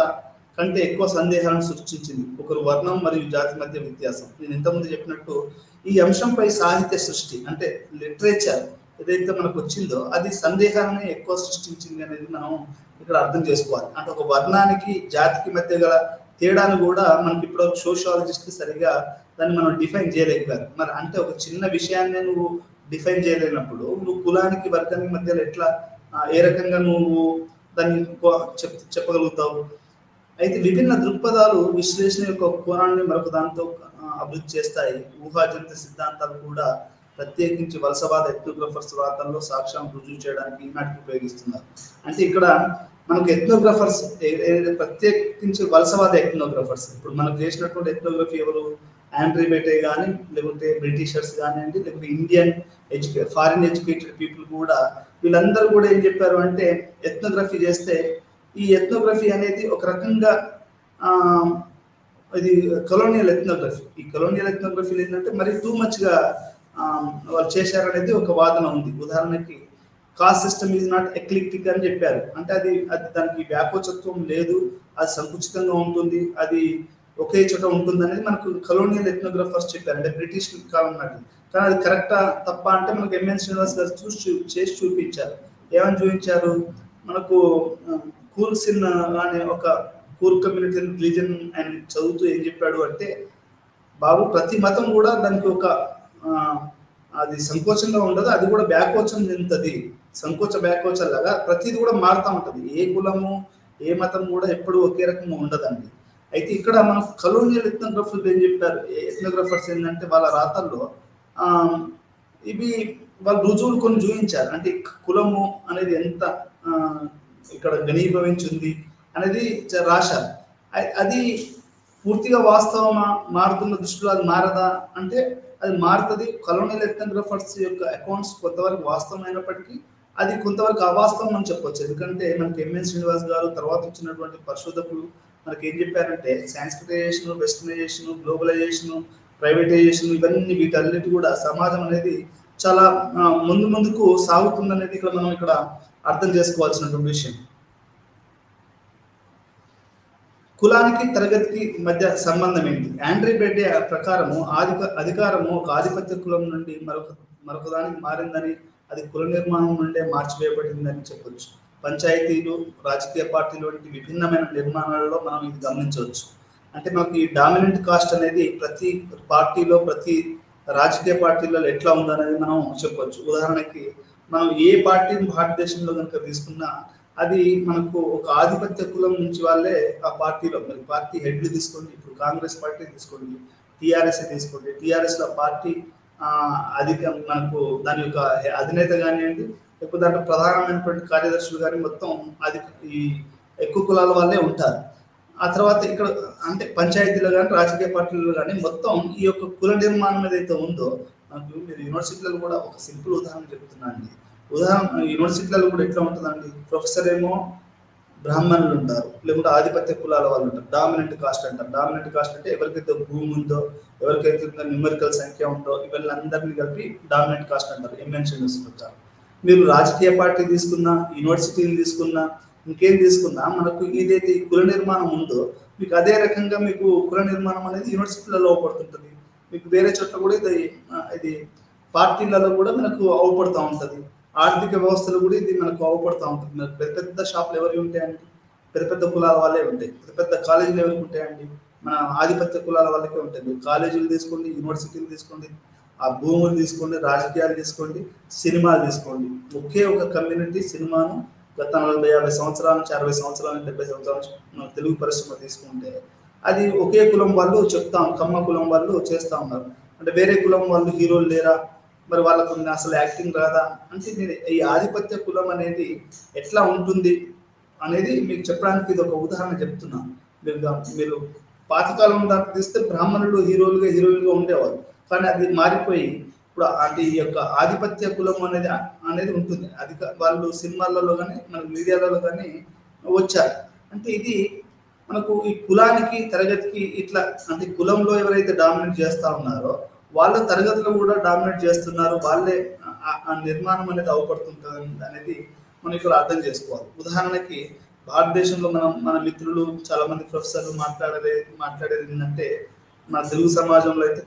కంటే ఎక్కువ సందేహాలను సృష్టించింది. ఒకరు వర్ణం మరియు జాతి మధ్య వ్యత్యాసం. నేను ఇంతకుముందు చెప్పినట్టు ఈ అంశంపై సాహిత్య సృష్టి అంటే లిటరేచర్ ఏదైతే మనకు వచ్చిందో అది సందేహాన్ని ఎక్కువ సృష్టించింది అనేది మనం ఇక్కడ అర్థం చేసుకోవాలి. అంటే ఒక వర్ణానికి జాతికి మధ్య గల తేడాను కూడా మనకి ఇప్పుడు సోషియాలజిస్ట్ సరిగా దాన్ని మనం డిఫైన్ చేయలేకపోయారు. మరి అంటే ఒక చిన్న విషయాన్ని నువ్వు డిఫైన్ చేయలేనప్పుడు నువ్వు కులానికి వర్గానికి మధ్యలో ఎట్లా ఏ రకంగా నువ్వు దాన్ని చెప్పగలుగుతావు? అయితే విభిన్న దృక్పథాలు విశ్లేషణ యొక్క కోణాన్ని మరొక దాంతో అభివృద్ధి చేస్తాయి. ఊహాజనిత సిద్ధాంతాలు కూడా ప్రత్యేకించి వలసవాద ఎథ్నోగ్రాఫర్స్ వార్తల్లో సాక్ష్యాలను రుజువు చేయడానికి ఈనాటికి ఉపయోగిస్తున్నారు. అంటే ఇక్కడ మనకు ఎథ్నోగ్రాఫర్స్ ప్రత్యేకించి వలసవాద ఎథ్నోగ్రాఫర్స్, ఇప్పుడు మనకు చేసినటువంటి ఎథ్నోగ్రఫీ ఎవరు? ఆండ్రీ బెటే కానీ లేకపోతే బ్రిటిషర్స్ కానివ్వండి, లేకపోతే ఇండియన్ ఫారిన్ ఎడ్యుకేటెడ్ పీపుల్ కూడా వీళ్ళందరూ కూడా ఏం చెప్పారు అంటే ఎథ్నోగ్రఫీ చేస్తే ఈ ఎథ్నోగ్రఫీ అనేది ఒక రకంగా ఇది కొలోనియల్ ఎథ్నోగ్రఫీ. ఈ కొలోనియల్ ఎథ్నోగ్రఫీ ఏంటంటే మరి టూ మచ్గా వాళ్ళు చేశారనేది ఒక వాదన ఉంది. ఉదాహరణకి కాస్ట్ సిస్టమ్ ఈజ్ నాట్ ఎక్లిక్టిక్ అని చెప్పారు. అంటే అది దానికి వ్యాకోచత్వం లేదు, అది సంకుచితంగా ఉంటుంది, అది ఒకే చోట ఉంటుంది అనేది మనకు కొలోనియల్ ఎథ్నోగ్రాఫర్స్ చెప్పారు, అంటే బ్రిటిష్ కాలం నాటి. కానీ అది కరెక్టా తప్ప అంటే మనకు ఎంఎన్ శ్రీనివాస్ గారు చేసి చూపించారు. ఏమని చూపించారు? మనకు కూల్సిన్ అనే ఒక కూర్ కమ్యూనిటీ రిలీజన్ ఆయన చదువుతూ ఏం చెప్పాడు అంటే, బాబు ప్రతి మతం కూడా దానికి ఒక అది సంకోచంగా ఉండదు, అది కూడా బ్యాకోచం చెందుతుంది. బ్యాకోచం లాగా ప్రతిది కూడా మారుతూ ఉంటుంది. ఏ కులము ఏ మతం కూడా ఎప్పుడు ఒకే రకంగా ఉండదండి. అయితే ఇక్కడ మనకు కలోనియల్ ఎథ్నోగ్రాఫర్స్ ఏం చెప్పారు, ఎథ్నోగ్రాఫర్స్ ఏంటంటే వాళ్ళ రాతల్లో ఇవి వాళ్ళు రుజువులు కొన్ని చూపించారు. అంటే కులము అనేది ఎంత ఇక్కడ ఘనీభవించింది అనేది రాశారు. అది పూర్తిగా వాస్తవమా, మారుతున్న దృష్టిలో అది మారదా అంటే అది మారుతుంది. కలోనియల్ ఎథ్నోగ్రాఫర్స్ యొక్క అకౌంట్స్ కొంతవరకు వాస్తవమైనప్పటికీ అది కొంతవరకు అవాస్తవం అని చెప్పొచ్చు. ఎందుకంటే మనకి ఎంఎన్ శ్రీనివాస్ గారు తర్వాత వచ్చినటువంటి పరిశోధకులు మనకి ఏం చెప్పారంటే సాంస్క్రిటైజేషన్, వెస్టర్నైజేషన్, గ్లోబలైజేషన్, ప్రైవేటైజేషన్ ఇవన్నీ వీటన్నిటి కూడా సమాజం అనేది చాలా ముందుకు సాగుతుందనేది మనం ఇక్కడ అర్థం చేసుకోవాల్సినటువంటి విషయం. కులానికి తరగతికి మధ్య సంబంధం ఏంటి? ఆండ్రీ బెడ్డే ప్రకారము అధికారము ఒక ఆధిపత్య కులం నుండి మరొక దానికి మారిందని, అది కుల నిర్మాణం నుండే మార్చివేయబడిందని చెప్పొచ్చు. పంచాయతీలు, రాజకీయ పార్టీలు వంటి విభిన్నమైన నిర్మాణాలలో మనం ఇది గమనించవచ్చు. అంటే మనకి ఈ డామినెంట్ కాస్ట్ అనేది ప్రతి పార్టీలో, ప్రతి రాజకీయ పార్టీలలో ఎట్లా ఉందనేది మనం చెప్పొచ్చు. ఉదాహరణకి మనం ఏ పార్టీని భారతదేశంలో కనుక తీసుకున్నా అది మనకు ఒక ఆధిపత్య కులం నుంచి వాళ్ళే ఆ పార్టీలో, మరి పార్టీ హెడ్లు తీసుకోండి, ఇప్పుడు కాంగ్రెస్ పార్టీ తీసుకోండి, టీఆర్ఎస్ తీసుకోండి, టీఆర్ఎస్లో పార్టీ మనకు దాని యొక్క అధినేత కానివ్వండి, లేకపోతే దాంట్లో ప్రధానమైనటువంటి కార్యదర్శులు కానీ మొత్తం ఈ ఎక్కువ కులాల వాళ్ళే ఉంటారు. ఆ తర్వాత ఇక్కడ అంటే పంచాయతీలో కానీ రాజకీయ పార్టీలో కానీ మొత్తం ఈ యొక్క కుల నిర్మాణం ఏదైతే ఉందో, మనకు మీరు యూనివర్సిటీలలో కూడా ఒక సింపుల్ ఉదాహరణ చెప్తున్నాను. యూనివర్సిటీలలో కూడా ఎట్లా ఉంటుందండి, ప్రొఫెసర్ ఏమో బ్రాహ్మణులు ఉంటారు, లేకుంటే ఆధిపత్య కులాల వాళ్ళు ఉంటారు, డామినెంట్ కాస్ట్ అంటారు. డామినెంట్ కాస్ట్ అంటే ఎవరికైతే భూమి ఉందో, ఎవరికైతే న్యూమరికల్ సంఖ్య ఉందో వీళ్ళందరినీ కలిపి డామినెంట్ కాస్ట్ అంటారు. ఎంఎన్షన్ ఉంటారు. మీరు రాజకీయ పార్టీ తీసుకున్నా, యూనివర్సిటీని తీసుకున్నా, ఇంకేం తీసుకున్నా మనకు ఏదైతే ఈ కుల నిర్మాణం ఉందో మీకు అదే రకంగా మీకు కుల నిర్మాణం అనేది యూనివర్సిటీలలో అవపడుతుంటుంది. మీకు వేరే చోట్ల కూడా ఇది పార్టీలలో కూడా మనకు అవపడుతూ ఉంటుంది. ఆర్థిక వ్యవస్థలు కూడా ఇది మనకు అవపడుతూ ఉంటుంది. పెద్ద పెద్ద షాపులు ఎవరికి ఉంటాయండి? పెద్ద పెద్ద కులాల వాళ్ళే ఉంటాయి. పెద్ద పెద్ద కాలేజీలు ఎవరికి ఉంటాయండి? మన ఆధిపత్య కులాల వాళ్ళకే ఉంటుంది. కాలేజీలు తీసుకోండి, యూనివర్సిటీలు తీసుకోండి, ఆ భూములు తీసుకోండి, రాజకీయాలు తీసుకోండి, సినిమాలు తీసుకోండి. ఒకే ఒక కమ్యూనిటీ సినిమాను గత 40-50 సంవత్సరాల నుంచి 60 సంవత్సరాల నుంచి 70 సంవత్సరాల నుంచి తెలుగు పరిశ్రమ తీసుకుంటే అది ఒకే కులం వాళ్ళు చెప్తాం, కమ్మ కులం వాళ్ళు చేస్తూ ఉన్నారు. అంటే వేరే కులం వాళ్ళు హీరోలు లేరా, మరి వాళ్ళకు అసలు యాక్టింగ్ రాదా అంటే ఈ ఆధిపత్య కులం అనేది ఎట్లా ఉంటుంది అనేది మీకు చెప్పడానికి ఇది ఒక ఉదాహరణ చెప్తున్నాను. మీరు పాతకాలం దాకా తీస్తే బ్రాహ్మణులు హీరోలుగా ఉండేవారు, కానీ అది మారిపోయి ఇప్పుడు అంటే ఈ యొక్క ఆధిపత్య కులం అనేది ఉంటుంది. అది వాళ్ళు సినిమాలలో కానీ మన మీడియాలలో కానీ వచ్చారు. అంటే ఇది మనకు ఈ కులానికి తరగతికి ఇట్లా అంటే కులంలో ఎవరైతే డామినేట్ చేస్తూ ఉన్నారో వాళ్ళ తరగతిలో కూడా డామినేట్ చేస్తున్నారు, వాళ్ళే ఆ నిర్మాణం అనేది అవపడుతుంటుంది అనేది మనం ఇక్కడ అర్థం చేసుకోవాలి. ఉదాహరణకి భారతదేశంలో మన మిత్రులు చాలా మంది ప్రొఫెసర్లు మాట్లాడేది ఏంటంటే, మన తెలుగు సమాజంలో అయితే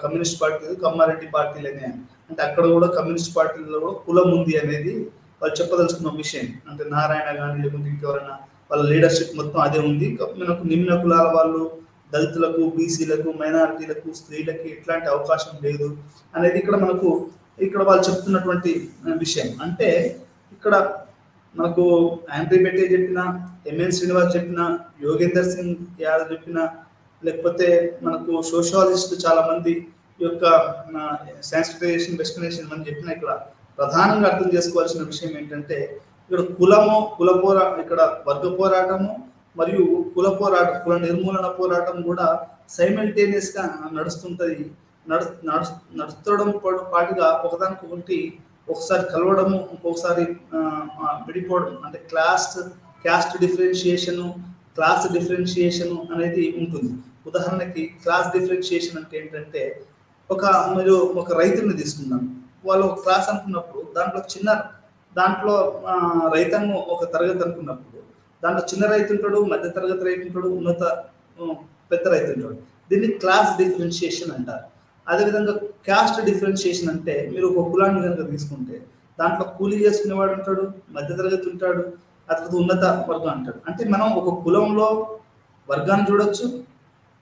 కమ్యూనిస్ట్ పార్టీలు కమ్మారెడ్డి పార్టీలనే, అంటే అక్కడ కూడా కమ్యూనిస్ట్ పార్టీలలో కూడా కులం ఉంది అనేది వాళ్ళు చెప్పదలుచుకున్న విషయం. అంటే నారాయణ కానీ లేకుంటే ఇంకెవరైనా వాళ్ళ లీడర్షిప్ మొత్తం అదే ఉంది. మనకు నిమ్న కులాల వాళ్ళు, దళితులకు, బీసీలకు, మైనారిటీలకు, స్త్రీలకి ఎట్లాంటి అవకాశం లేదు అనేది ఇక్కడ వాళ్ళు చెప్తున్నటువంటి విషయం. అంటే ఇక్కడ మనకు ఆండ్రీ బెడ్డే చెప్పిన, ఎంఎన్ శ్రీనివాస్ చెప్పిన, యోగేందర్ సింగ్ యాదవ్ చెప్పిన, లేకపోతే మనకు సోషాలజిస్టులు చాలా మంది ఈ యొక్క సాంస్క్రిటైజేషన్, వెస్టర్నైజేషన్ అని చెప్పిన ఇక్కడ ప్రధానంగా అర్థం చేసుకోవాల్సిన విషయం ఏంటంటే, ఇక్కడ ఇక్కడ వర్గ పోరాటము మరియు కుల నిర్మూలన పోరాటం కూడా సైమల్టేనియస్ గా నడుస్తుంటది. నడుస్తడం పాటుగా ఒకదానికొకటి ఒకసారి కలవడము, ఇంకొకసారి విడిపోవడం, అంటే క్యాస్ట్ డిఫరెన్షియేషన్, క్లాస్ డిఫరెన్షియేషన్ అనేది ఉంటుంది. ఉదాహరణకి క్లాస్ డిఫరెన్షియేషన్ అంటే ఏంటంటే, మీరు ఒక రైతుని తీసుకున్నాను, వాళ్ళు ఒక క్లాస్ అనుకున్నప్పుడు దాంట్లో రైతాంగం ఒక తరగతి అనుకున్నప్పుడు దాంట్లో చిన్న రైతు ఉంటాడు, మధ్య తరగతి రైతు ఉంటాడు, పెద్ద రైతు ఉంటాడు. దీన్ని క్లాస్ డిఫరెన్షియేషన్ అంటారు. అదేవిధంగా క్యాస్ట్ డిఫరెన్షియేషన్ అంటే, మీరు ఒక కులాన్ని కనుక తీసుకుంటే దాంట్లో కూలీ చేసుకునేవాడు ఉంటాడు, మధ్య తరగతి ఉంటాడు, ఆ తర్వాత ఉన్నత వర్గం అంటాడు. అంటే మనం ఒక కులంలో వర్గాన్ని చూడొచ్చు,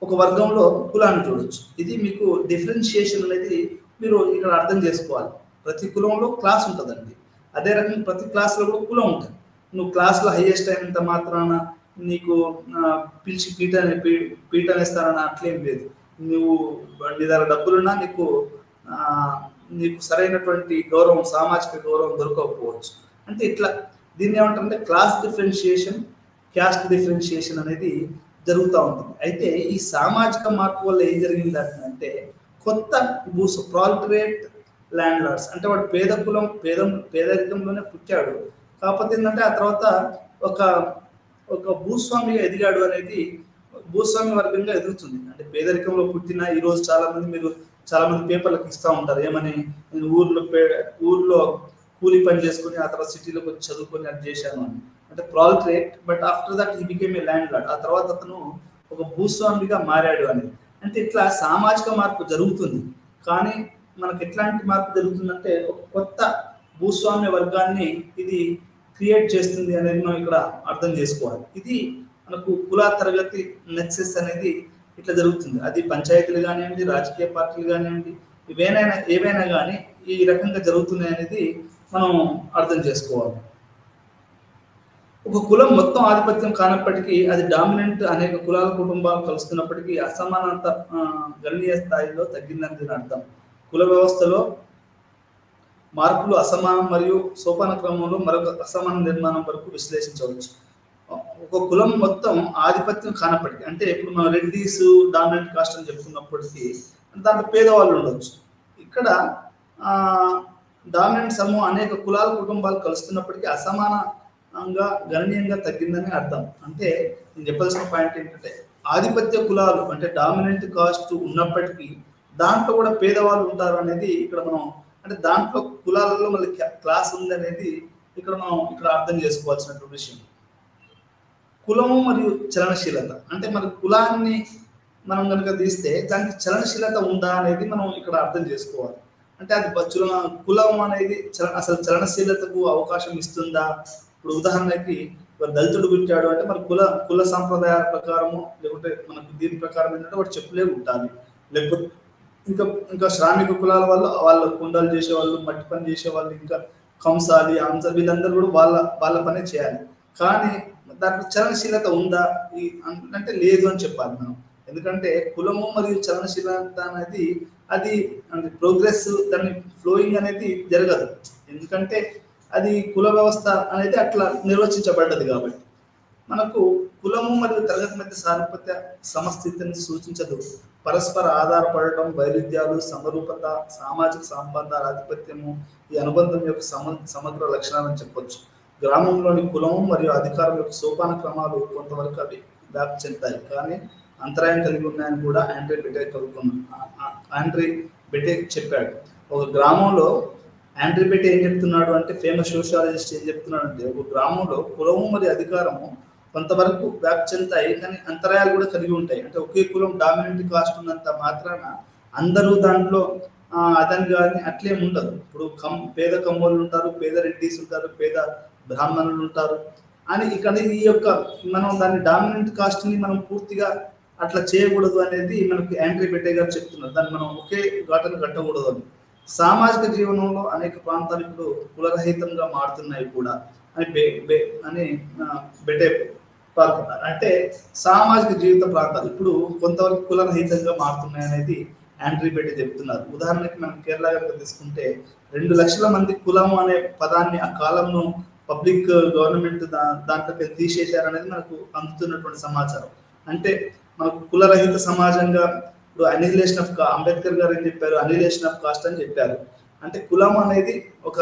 ఒక వర్గంలో కులాన్ని చూడొచ్చు. ఇది మీకు డిఫరెన్షియేషన్ అనేది మీరు ఇక్కడ అర్థం చేసుకోవాలి. ప్రతి కులంలో క్లాస్ ఉంటుందండి. అదే రకంగా ప్రతి క్లాస్లో కూడా కులం ఉంటుంది. నువ్వు క్లాస్లో హైయెస్ట్ అయినంత మాత్రాన నీకు పిలిచి పీటనేస్తానని అట్లేం లేదు. నువ్వు నీ దగ్గర డబ్బులున్నా నీకు సరైనటువంటి గౌరవం, సామాజిక గౌరవం దొరకకపోవచ్చు. అంటే ఇట్లా దీన్ని ఏమంటారంటే క్లాస్ డిఫరెన్షియేషన్, క్యాస్ట్ డిఫరెన్షియేషన్ అనేది జరుగుతూ ఉంటుంది. అయితే ఈ సామాజిక మార్పు వల్ల ఏం జరిగింది అంటే, కొత్త ప్రాలిటరేట్ ల్యాండ్ లార్డ్స్, అంటే వాడు పేదరికంలోనే పుట్టాడు, కాకపోతే ఏంటంటే ఆ తర్వాత ఒక ఒక భూస్వామిగా ఎదిగాడు అనేది భూస్వామి వర్గంగా ఎదుగుతుంది. అంటే పేదరికంలో పుట్టిన ఈ రోజు చాలా మంది పేపర్లకు ఇస్తూ ఉంటారు ఏమని, నేను ఊర్లో కూలి పని చేసుకుని ఆ తర్వాత సిటీలోకి వచ్చి చదువుకొని అది చేశాను అని. అంటే proletariat, but after that he became a landlord, ఆ తర్వాత అతను ఒక భూస్వామిగా మారాడు అని. అంటే ఇట్లా సామాజిక మార్పు జరుగుతుంది. కానీ మనకు ఎట్లాంటి మార్పు జరుగుతుందంటే ఒక కొత్త భూస్వామ్య వర్గాన్ని ఇది క్రియేట్ చేస్తుంది అనేది మనం ఇక్కడ అర్థం చేసుకోవాలి. ఇది మనకు కుల తరగతి నెక్సెస్ అనేది ఇట్లా జరుగుతుంది. అది పంచాయతీలు కానివ్వండి, రాజకీయ పార్టీలు కానివ్వండి, ఏవైనా కానీ ఈ రకంగా జరుగుతున్నాయి అనేది మనం అర్థం చేసుకోవాలి. ఒక కులం మొత్తం ఆధిపత్యం కానప్పటికీ అది డామినెంట్ అనేక కులాల కుటుంబాలు కలుస్తున్నప్పటికీ అసమానత గణనీయ స్థాయిలో తగ్గిందని దీని అర్థం. కుల వ్యవస్థలో మార్పులు అసమానం మరియు సోపాన క్రమంలో మరొక అసమాన నిర్మాణం వరకు విశ్లేషించవచ్చు. ఒక కులం మొత్తం ఆధిపత్యం కానప్పటికీ, అంటే ఇప్పుడు మనం రెడ్డీస్ డామినెంట్ కాస్ట్ అని చెప్పుకున్నప్పటికీ దాంట్లో పేదవాళ్ళు ఉండొచ్చు. ఇక్కడ డామినెంట్ సమూహం అనేక కులాల కుటుంబాలు కలుస్తున్నప్పటికీ అసమానంగా గణనీయంగా తగ్గిందని అర్థం. అంటే నేను చెప్పాల్సిన పాయింట్ ఏంటంటే ఆధిపత్య కులాలు అంటే డామినెంట్ కాస్ట్ ఉన్నప్పటికీ దాంట్లో కూడా పేదవాళ్ళు ఉంటారు అనేది ఇక్కడ మనం, అంటే దాంట్లో కులాలలో మళ్ళీ క్లాస్ ఉంది అనేది ఇక్కడ మనం అర్థం చేసుకోవాల్సినటువంటి విషయం. కులము మరియు చలనశీలత, అంటే మన కులాన్ని మనం కనుక తీస్తే దానికి చలనశీలత ఉందా అనేది మనం ఇక్కడ అర్థం చేసుకోవాలి. అంటే అది కులం అనేది అసలు చలనశీలతకు అవకాశం ఇస్తుందా? ఇప్పుడు ఉదాహరణకి దళితుడు పుట్టాడు అంటే మన కుల సాంప్రదాయాల ప్రకారము, లేకుంటే మనకు దీని ప్రకారం ఏంటంటే వాడు చెప్పులే ఉంటాలి, లేకపోతే ఇంకా శ్రామిక కులాల వాళ్ళ కుండలు చేసేవాళ్ళు, మట్టి పని చేసేవాళ్ళు, ఇంకా కంసాలి వీళ్ళందరూ కూడా వాళ్ళ పనే చేయాలి. కానీ దాంట్లో చలనశీలత ఉందా అంటే లేదు అని చెప్పాలి మనం. ఎందుకంటే కులము మరియు చలనశీలత అనేది అది ప్రోగ్రెస్, దాన్ని ఫ్లోయింగ్ అనేది జరగదు. ఎందుకంటే అది కుల వ్యవస్థ అనేది అట్లా నిర్వచించబడ్డది. కాబట్టి మనకు కులము మరియు తరగతి మధ్య సారూప్యత సమస్థితిని సూచించదు. పరస్పర ఆధారపడటం, వైరుధ్యాలు, సమరూపత, సామాజిక సంబంధాల ఆధిపత్యము ఈ అనుబంధం యొక్క సమగ్ర లక్షణాలని చెప్పొచ్చు. గ్రామంలోని కులము మరియు అధికారం యొక్క సోపాన క్రమాలు కొంతవరకు అవి వ్యాప్తి చెందుతాయి, కానీ అంతరాయం కలిగి ఉన్నాయని కూడా ఆండ్రీ బెటే చెప్పాడు. ఒక గ్రామంలో ఆండ్రీ బెటే ఏం చెప్తున్నాడు అంటే, ఫేమస్ సోషియాలజిస్ట్ ఏం చెప్తున్నాడు అంటే, ఒక గ్రామంలో కులము మరియు అధికారము కొంతవరకు వ్యాప్తి చెందుతాయి, కానీ అంతరాయాలు కూడా కలిగి ఉంటాయి. అంటే ఒకే కులం డామినెంట్ కాస్ట్ ఉన్నంత మాత్రాన అందరూ దాంట్లో అదని కానీ అట్లేం ఉండదు. ఇప్పుడు పేద కమ్మోళ్ళు ఉంటారు, పేద రెడ్డిస్ ఉంటారు, పేద బ్రాహ్మణులు ఉంటారు అని ఇక్కడ ఈ యొక్క మనం దాన్ని డామినెంట్ కాస్ట్ ని మనం పూర్తిగా అట్లా చేయకూడదు అనేది మనకి ఆండ్రీ బెటే గారు చెప్తున్నారు. దాన్ని మనం ఒకే ఘటన కట్టకూడదు అని. సామాజిక జీవనంలో అనేక ప్రాంతాలు ఇప్పుడు కులరహితంగా మారుతున్నాయి కూడా అని బెటే పాల్గొన్నారు. అంటే సామాజిక జీవిత ప్రాంతాలు ఇప్పుడు కొంతవరకు కులరహితంగా మారుతున్నాయి అనేది ఆండ్రీ బెటే చెప్తున్నారు. ఉదాహరణకి మనం కేరళ కనుక తీసుకుంటే 2 లక్షల మంది కులము అనే పదాన్ని ఆ కాలంలో పబ్లిక్ గవర్నమెంట్ దాంట్లోకి తీసేశారనేది మనకు అందుతున్నటువంటి సమాచారం. అంటే మనకు కులరహిత సమాజంగా ఇప్పుడు అనిహిలేషన్ ఆఫ్ అంబేద్కర్ గారు ఏం చెప్పారు, అనిహిలేషన్ ఆఫ్ కాస్ట్ అని చెప్పారు. అంటే కులం అనేది ఒక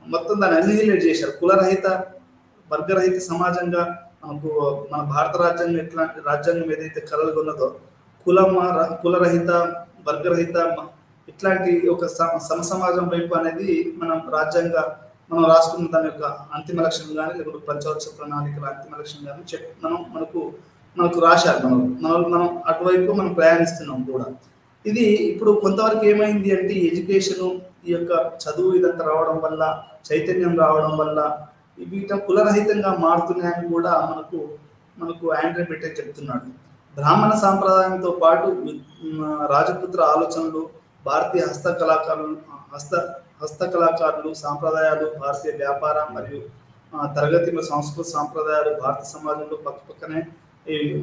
మొత్తం దాన్ని అనిహిలేట్ చేశారు. కులరహిత వర్గరహిత సమాజంగా మనకు మన భారత రాజ్యాంగం ఏదైతే కలలుగొన్నదో కులరహిత వర్గరహిత ఇట్లాంటి ఒక సమసమాజం వైపు అనేది మనం రాసుకున్న దాని యొక్క అంతిమ లక్ష్యం కానీ, లేకపోతే పంచవర్ష ప్రణాళికల అంతిమ లక్ష్యం కానీ మనకు రాశారు. మనం అటువైపు మనం ప్రయాణిస్తున్నాం కూడా. ఇది ఇప్పుడు కొంతవరకు ఏమైంది అంటే ఎడ్యుకేషను, ఈ యొక్క చదువు ఇదంతా రావడం వల్ల, చైతన్యం రావడం వల్ల వీటి కులరహితంగా మారుతున్నాయని కూడా మనకు ఆండ్రీ బెటే చెప్తున్నాడు. బ్రాహ్మణ సాంప్రదాయంతో పాటు రాజపుత్ర ఆలోచనలు, భారతీయ హస్తకళాకారులు సాంప్రదాయాలు, భారతీయ వ్యాపార మరియు తరగతి సంస్కృతి సాంప్రదాయాలు భారత సమాజంలో పక్కనే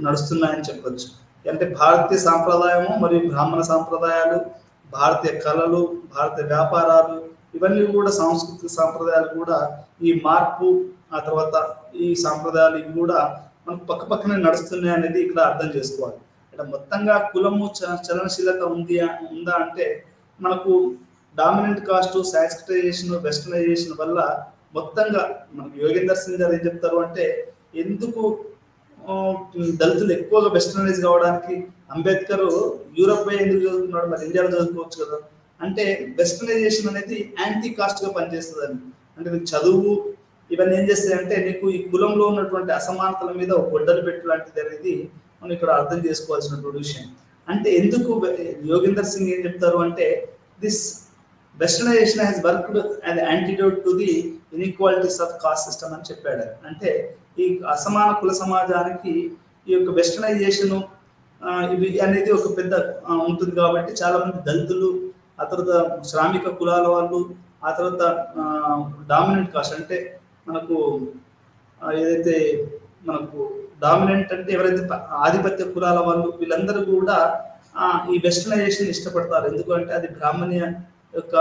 నడుస్తున్నాయని చెప్పొచ్చు. అంటే భారతీయ సాంప్రదాయము మరియు బ్రాహ్మణ సాంప్రదాయాలు, భారతీయ కళలు, భారతీయ వ్యాపారాలు, ఇవన్నీ కూడా సాంస్కృతిక సాంప్రదాయాలు కూడా ఈ మార్పు, ఆ తర్వాత ఈ సాంప్రదాయాలు ఇవి కూడా మనకు పక్కనే నడుస్తున్నాయి అనేది ఇక్కడ అర్థం చేసుకోవాలి. ఇక్కడ మొత్తంగా కులము చలనశీలత ఉందా అంటే మనకు డామినెంట్ కాస్ట్, సాంస్క్రిటైజేషన్, వెస్టర్నైజేషన్ వల్ల మొత్తంగా మనకు యోగేందర్ సింగ్ గారు ఏం చెప్తారు అంటే ఎందుకు దళితులు ఎక్కువగా వెస్టర్నైజ్ కావడానికి అంబేద్కర్ యూరప్ పోయి ఎందుకు చదువుతున్నాడు, మరి ఇండియాలో చదువుకోవచ్చు కదా అంటే వెస్టర్నైజేషన్ అనేది యాంటీ కాస్ట్ గా పనిచేస్తుందని. అంటే నీకు చదువు ఇవన్నీ ఏం చేస్తాయంటే నీకు ఈ కులంలో ఉన్నటువంటి అసమానతల మీద ఒక గొడ్డలు పెట్టు లాంటిది అనేది మనం ఇక్కడ అర్థం చేసుకోవాల్సినటువంటి విషయం. అంటే ఎందుకు యోగేందర్ సింగ్ ఏం చెప్తారు అంటే this westernisation has worked and antidote to the inequalities of cost system అని చెప్పాడు. అంటే ఈ అసమాన కుల సమాజానికి ఈ యొక్క వెస్టర్నైజేషన్ ఇవి అనేది ఒక పెద్ద ఉంటుంది కాబట్టి చాలా మంది దళితులు, ఆ తర్వాత శ్రామిక కులాల వాళ్ళు, ఆ తర్వాత డామినెంట్ కాస్ట్ అంటే మనకు ఏదైతే మనకు డామినెంట్ అంటే ఎవరైతే ఆధిపత్య కులాల వాళ్ళు వీళ్ళందరూ కూడా ఈ వెస్టర్నైజేషన్ ఇష్టపడతారు. ఎందుకంటే అది బ్రాహ్మణ్య యొక్క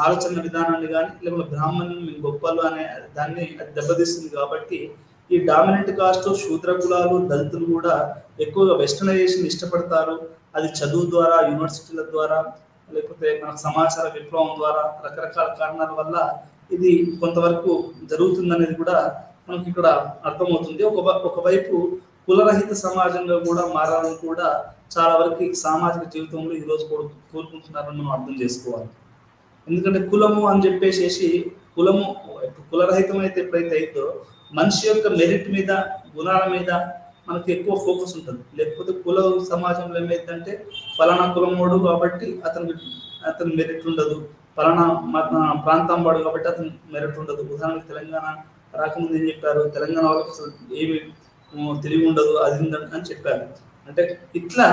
ఆలోచన విధానాన్ని కానీ లేకపోతే బ్రాహ్మణ్యం గొప్పలు అనే దాన్ని అది దెబ్బతీస్తుంది. కాబట్టి ఈ డామినెంట్ కాస్ట్, శూద్ర కులాలు, దళితులు కూడా ఎక్కువగా వెస్టర్నైజేషన్ ఇష్టపడతారు. అది చదువు ద్వారా, యూనివర్సిటీల ద్వారా, లేకపోతే మన సమాచార విప్లవం ద్వారా రకరకాల కారణాల వల్ల ఇది కొంతవరకు జరుగుతుందనేది కూడా మనకి ఇక్కడ అర్థమవుతుంది. ఒకవైపు కులరహిత సమాజంగా కూడా మారాలని కూడా చాలా వరకు సామాజిక జీవితంలో ఈరోజు కోరుకుంటున్నారని మనం అర్థం చేసుకోవాలి. ఎందుకంటే కులము అని చెప్పేసి కులరహితం అయితే ఎప్పుడైతే అయితో మనిషి యొక్క మెరిట్ మీద, గుణాల మీద మనకి ఎక్కువ ఫోకస్ ఉంటుంది. లేకపోతే కుల సమాజంలో ఏమైందంటే ఫలానా కులమోడు కాబట్టి అతను మెరిట్ ఉండదు, ఫలానా ప్రాంతం వాడు కాబట్టి అతను మెరిట్ ఉండదు. ఉదాహరణకు తెలంగాణ రాకముందు ఏం చెప్పారు, తెలంగాణ వాళ్ళకి అసలు ఏమి తెలివి ఉండదు, అది అని చెప్పారు. అంటే ఇట్లా